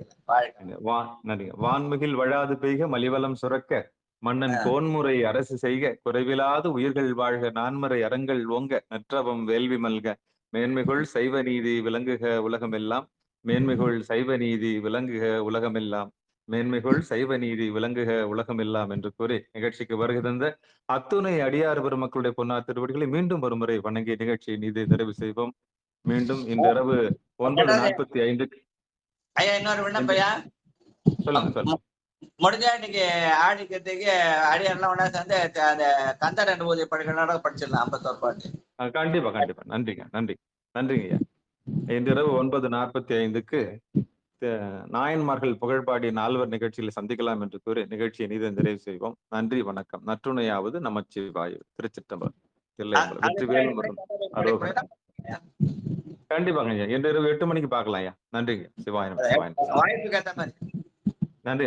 வான்மிகில் வழாது பெய்க மலிவலம் சுரக்க மன்னன் கோன்முறை அரசு செய்க குறைவிலாது உயிர்கள் வாழ்க நான்மறை அறங்கள் ஓங்க நற்றவம் வேள்வி மல்க மேன்மைகள் சைவ நீதி விளங்குக உலகமெல்லாம் மேன்மைகள் சைவ நீதி விளங்குக உலகமெல்லாம் மேன்மைகள் சைவ நீதி விளங்குக உலகமெல்லாம் என்று கூறி நிகழ்ச்சிக்கு வருகை தந்த அத்துணை அடியார் பெருமக்களுடைய பொன்னார் திருவடிகளை மீண்டும் ஒருமுறை வணங்கிய நிகழ்ச்சியை நீதி நிறைவு செய்வோம். மீண்டும் இன்றிரவு 9:45 ஐயா இன்னொரு விண்ணப்பையா சொல்லுங்க. முடிஞ்சா இன்னைக்கு ஆடிக்கிறதுக்கு அடியாரெல்லாம் ஒன்னா சேர்ந்து அந்த கந்தர் அனுபூதி படுகளோட படிச்சிடலாம் 51 பாட்டு. கண்டிப்பா கண்டிப்பா. நன்றிங்க ஐயா. இன்றிரவு 9:45க்கு நாயன்மார்கள் புகழ்பாடி 4வர் நிகழ்ச்சியில் சந்திக்கலாம் என்று கூறி நிகழ்ச்சியை நீதி நிறைவு செய்வோம். நன்றி, வணக்கம். நற்றுணையாவது நமச்சிவாயு. திருச்சிற்றம்பலம். கண்டிப்பாங்க ஐயா. இன்றிரவு 8 மணிக்கு பார்க்கலாம் ஐயா. நன்றிங்க. சிவாயம். வாய்ப்புக்கு ஏற்ற மாதிரி. நன்றி.